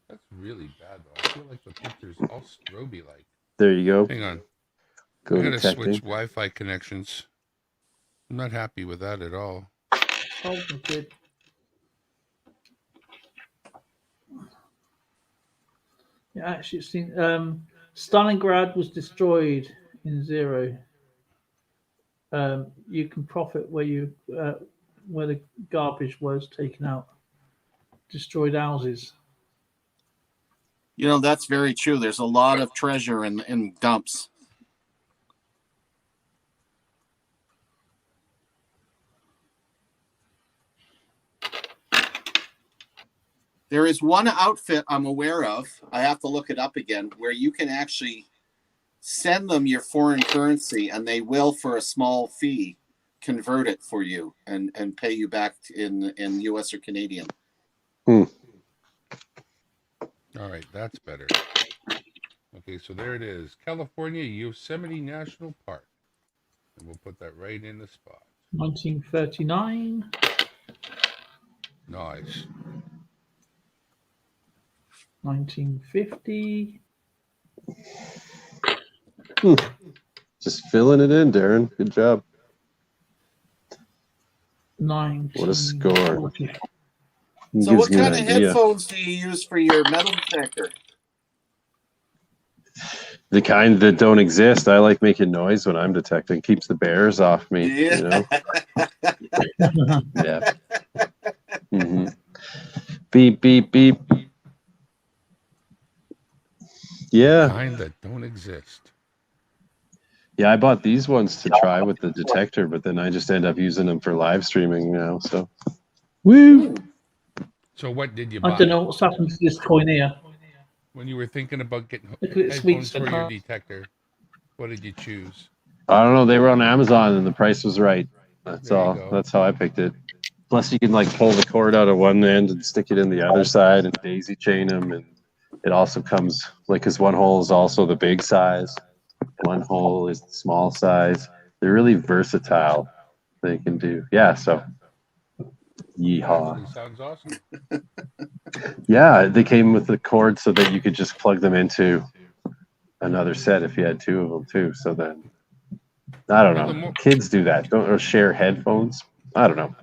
That's really bad, though. I feel like the picture's all stroby-like. There you go. Hang on. Go I gotta detecting. switch Wi-Fi connections. I'm not happy with that at all. Oh, good. Yeah, actually, it's seen, Stalingrad was destroyed in 0. You can profit where the garbage was taken out. Destroyed houses. You know, that's very true. There's a lot of treasure in dumps. There is one outfit I'm aware of, I have to look it up again, where you can actually send them your foreign currency and they will, for a small fee, convert it for you and pay you back in US or Canadian. All right, that's better. Okay, so there it is. California Yosemite National Park. And we'll put that right in the spot. 1939. Nice. 1950. Just filling it in, Darren. Good job. 19. What a score. So what kind of headphones do you use for your metal detector? The kind that don't exist. I like making noise when I'm detecting. Keeps the bears off me. Yeah. You know? Yeah. Mm-hmm. Beep, beep, beep. Yeah. Kind that don't exist. Yeah, I bought these ones to try with the detector, but then I just end up using them for live streaming now. So, woo! So what did you buy? I don't know what's happened to this coin here. When you were thinking about getting Look at it, headphones sweet for your stuff. detector, what did you choose? I don't know. They were on Amazon and the price was right. That's There you all. go. That's how I picked it. Plus, you can like pull the cord out of one end and stick it in the other side and daisy chain them. And it also comes like, because one hole is also the big size, one hole is the small size. They're really versatile. They can do. Yeah. So, yeehaw. Actually sounds awesome. Yeah, they came with the cord so that you could just plug them into another set if you had two of them too. So then I don't Well, know. Kids do that. Don't or share headphones. I don't know.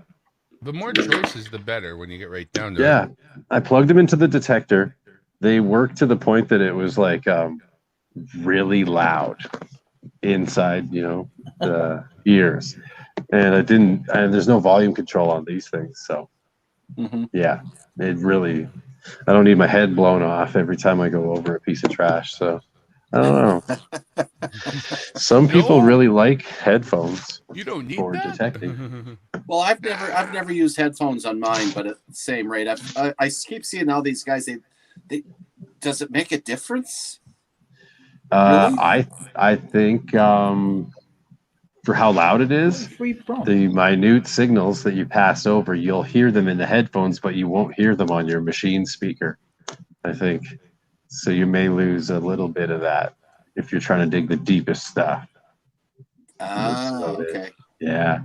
The more choices, the better when you get right down to it. Yeah, I plugged them into the detector. They worked to the point that it was like really loud inside, the ears. And there's no volume control on these things. So, yeah, it really, I don't need my head blown off every time I go over a piece of trash. So, I don't know. Some people really like headphones. You don't need for that? detecting. Well, I've never used headphones on mine, but at the same rate, I keep seeing all these guys. They does it make a difference? Really? I think for how loud it is, the minute signals that you pass over, you'll hear them in the headphones, but you won't hear them on your machine speaker. I think so. You may lose a little bit of that if you're trying to dig the deepest stuff. Okay. Yeah,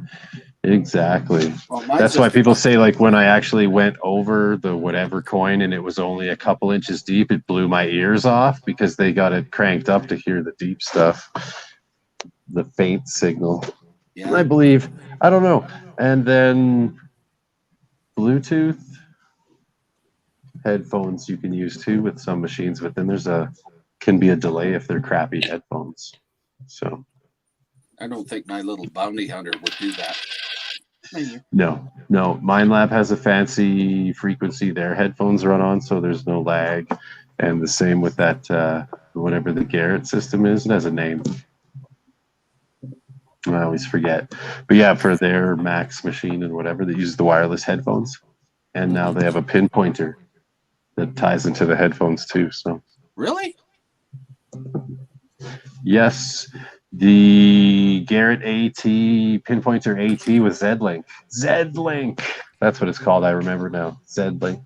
exactly. Well, that's why people say, like, when I actually went over the whatever coin and it was only a couple inches deep, it blew my ears off because they got it cranked up to hear the deep stuff, the faint signal. Yeah. I believe. I don't know. And then Bluetooth headphones you can use too with some machines, but then can be a delay if they're crappy headphones. So I don't think my little bounty hunter would do that. No. MindLab has a fancy frequency their headphones run on, so there's no lag. And the same with that, whatever the Garrett system is. It has a name. I always forget. But yeah, for their Max machine and whatever, that uses the wireless headphones. And now they have a pinpointer that ties into the headphones too. So really? Yes. The Garrett AT pinpointer AT with Z-Link. Z-Link. That's what it's called. I remember now. Z-Link.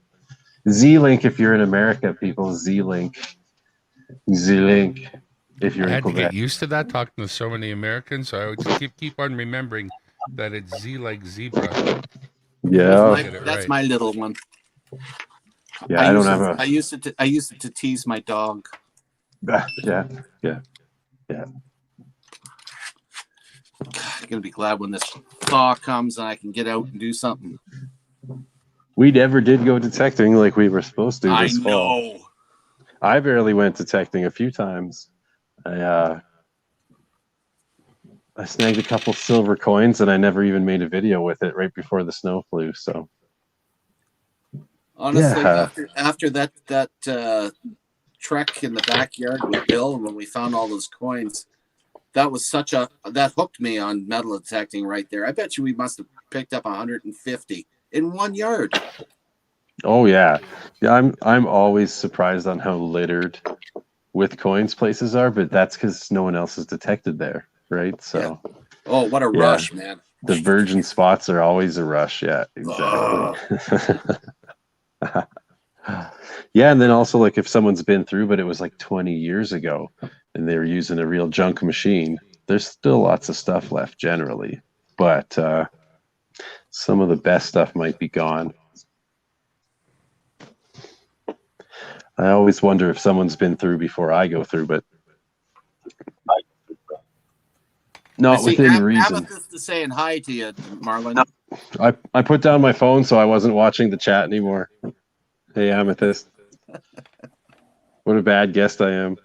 Z-Link if you're in America, people. Z-Link. Z-Link if you're in Quebec. I had to get used to that talking to so many Americans, so I would just keep on remembering that it's Z like zebra. Yeah. That's my little one. Yeah, I used it to tease my dog. Yeah. I'm gonna be glad when this thaw comes and I can get out and do something. We never did go detecting like we were supposed to this fall. I know. I barely went detecting a few times. I snagged a couple silver coins and I never even made a video with it right before the snow flew. So honestly, after that trek in the backyard with Bill, when we found all those coins, that hooked me on metal detecting right there. I bet you we must have picked up 150 in 1 yard. Oh yeah. I'm always surprised on how littered with coins places are, but that's because no one else is detected there, right? So oh, what a rush, man. The virgin spots are always a rush. Yeah, exactly. Yeah, and then also, like, if someone's been through, but it was like 20 years ago and they were using a real junk machine, there's still lots of stuff left generally, but some of the best stuff might be gone. I always wonder if someone's been through before I go through, but not within reason. Amethyst is saying hi to you, Marlon. I put down my phone, so I wasn't watching the chat anymore. Hey, Amethyst. What a bad guest I am.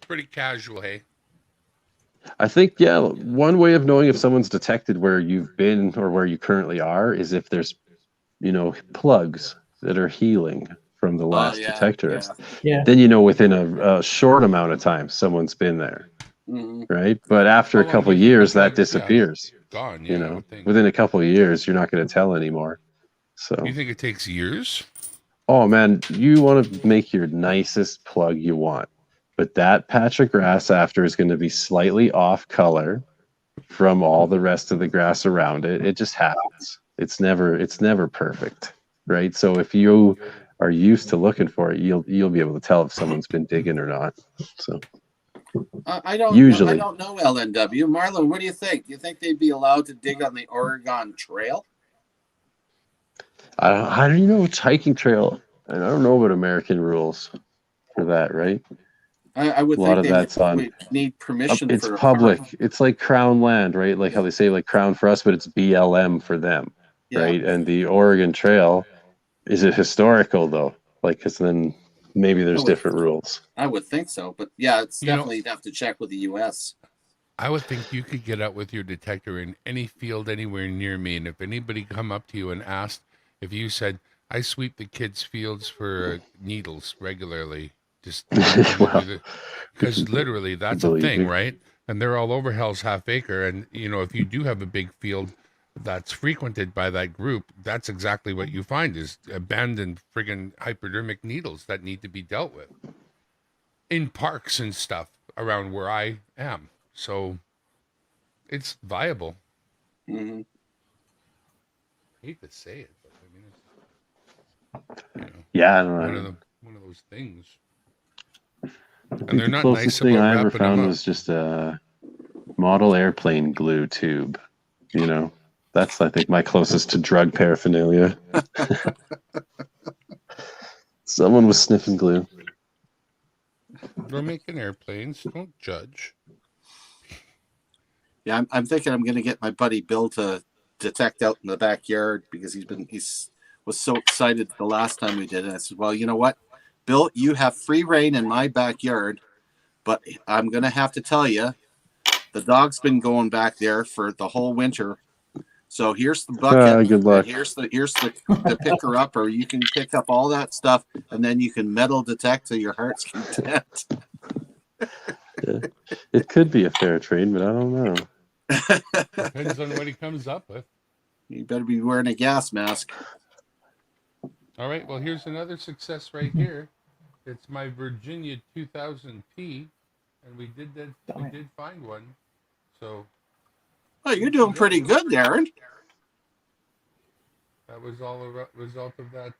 Pretty casual, hey? I think, yeah, one way of knowing if someone's detected where you've been or where you currently are is if there's, plugs that are healing from the last detectorist. Yeah. Then within a short amount of time someone's been there, right? But after a couple of years, that disappears. Gone. Within a couple of years, you're not going to tell anymore. So you think it takes years? Oh man, you want to make your nicest plug you want, but that patch of grass after is going to be slightly off color from all the rest of the grass around it. It just happens. It's never perfect, right? So if you are used to looking for it, you'll be able to tell if someone's been digging or not. So I don't know LNW. Marlon, what do you think? Do you think they'd be allowed to dig on the Oregon Trail? I don't know. It's hiking trail, and I don't know about American rules for that, right? I would A lot think of that's on. we need permission. It's for a public. park. It's like Crown land, right? Like how they say like Crown for us, but it's BLM for them, right? And the Oregon Trail, is it historical though? Like, because then maybe there's different rules. I would think so, but yeah, it's definitely you'd have to check with the U.S. I would think you could get out with your detector in any field anywhere near me, and if anybody come up to you and asked if you said, I sweep the kids' fields for needles regularly, just because literally that's a thing, right? And they're all over Hell's Half Acre, and if you do have a big field that's frequented by that group, that's exactly what you find is abandoned friggin' hypodermic needles that need to be dealt with in parks and stuff around where I am. So it's viable. Mm-hmm. I hate to say it, but I mean, one of those things. And they're The not closest nice thing about I ever wrapping them found up. was just a model airplane glue tube. That's, I think, my closest to drug paraphernalia. Someone was sniffing glue. We're making airplanes. Don't judge. Yeah, I'm thinking I'm going to get my buddy Bill to detect out in the backyard because he was so excited the last time we did it. I said, well, you know what, Bill, you have free reign in my backyard, but I'm going to have to tell you, the dog's been going back there for the whole winter. So here's the bucket. Good luck. Here's the picker up, or you can pick up all that stuff, and then you can metal detect to your heart's content. Yeah. It could be a fair trade, but I don't know. Depends on what he comes up with. You better be wearing a gas mask. All right. Well, here's another success right here. It's my Virginia 2000P, and we did find one. So. Oh, you're doing pretty good, Darren. That was all a result of that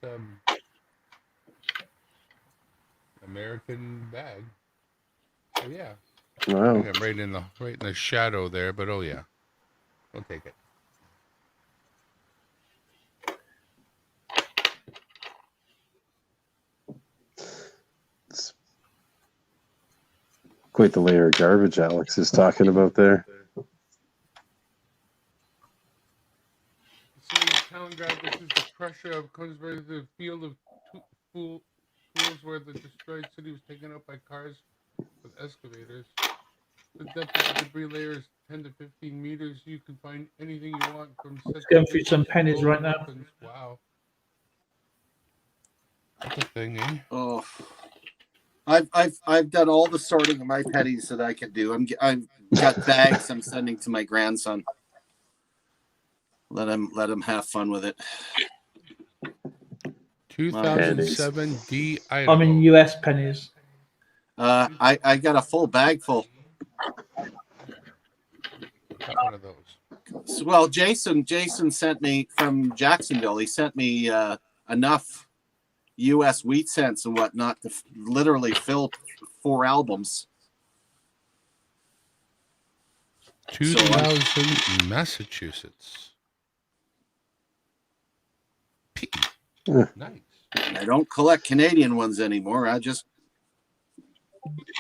American bag. Oh yeah. Wow. Right in the shadow there, but oh yeah, we'll take it. It's quite the layer of garbage Alex is talking about there. Stalingrad, this is the Prussia of comes by the field of fools where the destroyed city was taken up by cars with excavators. The depth of the debris layer is 10 to 15 meters. You can find anything you want from. Let's go through some pennies right now. Weapons. Wow. That's a thing, eh? Oh, I've done all the sorting of my pennies that I could do. I've got bags I'm sending to my grandson. Let him have fun with it. 2007 D Idaho. I'm in US pennies. I got a full bag full. Got one of those. Well, Jason sent me from Jacksonville. He sent me enough U.S. wheat cents and whatnot to literally fill 4 albums. 2000 Massachusetts. P. Nice. I don't collect Canadian ones anymore. I just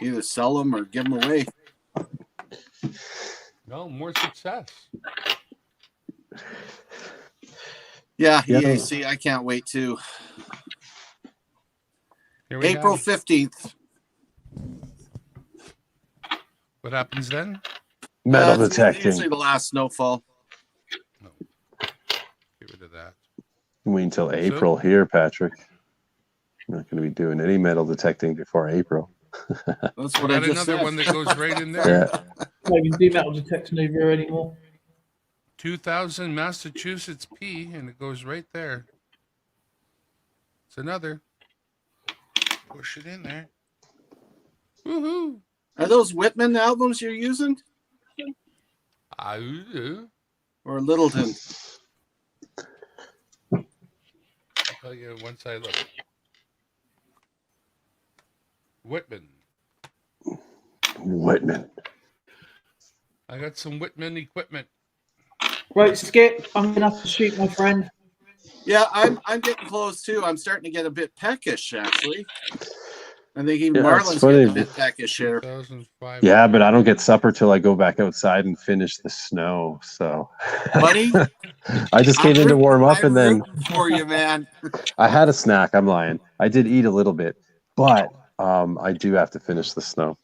either sell them or give them away. No, more success. Yeah, EAC, I can't wait to. April 15th. What happens then? Metal detecting. Usually the last snowfall. No. Get rid of that. Wait until April here, Patrick. I'm not going to be doing any metal detecting before April. That's what I just another said. one that goes right in there. Yeah. I can do metal detecting over here anymore. 2000 Massachusetts P, and it goes right there. It's another. Push it in there. Woohoo! Are those Whitman albums you're using? Or Littleton? I'll tell you once I look. Whitman. I got some Whitman equipment. Right, Skip, I'm gonna have to shoot, my friend. Yeah, I'm getting close too. I'm starting to get a bit peckish, actually. I think even Yeah, it's Marlon's funny. getting a bit back his share. 2005. Yeah, but I don't get supper till I go back outside and finish the snow. So, Buddy, I just came in to warm up, and then rooting for you, man. I had a snack. I'm lying. I did eat a little bit, but I do have to finish the snow.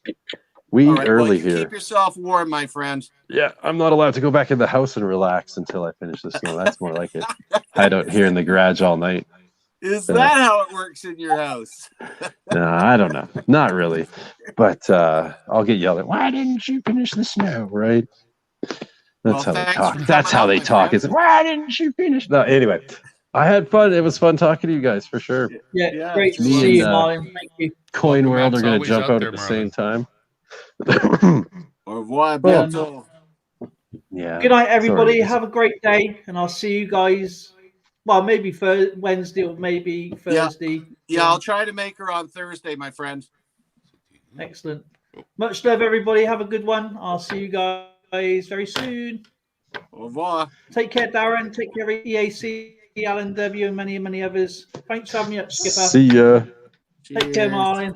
We All eat right, early well, you here. keep yourself warm, my friend. Yeah, I'm not allowed to go back in the house and relax until I finish the snow. That's more like it. Hide out here in the garage all night. Is that how it works in your house? No, I don't know. Not really. But I'll get yelled at. Why didn't you finish the snow? Right? That's how they thanks talk. for That's coming how on, they my talk. friend. Is why didn't you finish? No, anyway. I had fun. It was fun talking to you guys for sure. Yeah, great to Me see and, you, Marlon. Thank you. Coin Welcome, World Matt's are going to always jump out out there, at the same time. Au revoir, Well, bientôt. Yeah. Good night, everybody. Sorry. Have a great day, and I'll see you guys. Well, maybe Wednesday or maybe Thursday. Yeah, I'll try to make her on Thursday, my friend. Excellent. Much love, everybody. Have a good one. I'll see you guys very soon. Au revoir. Take care, Darren. Take care, EAC, Alan W, and many others. Thanks for having me up, Skipper. See ya. Take care, Cheers. Marlon.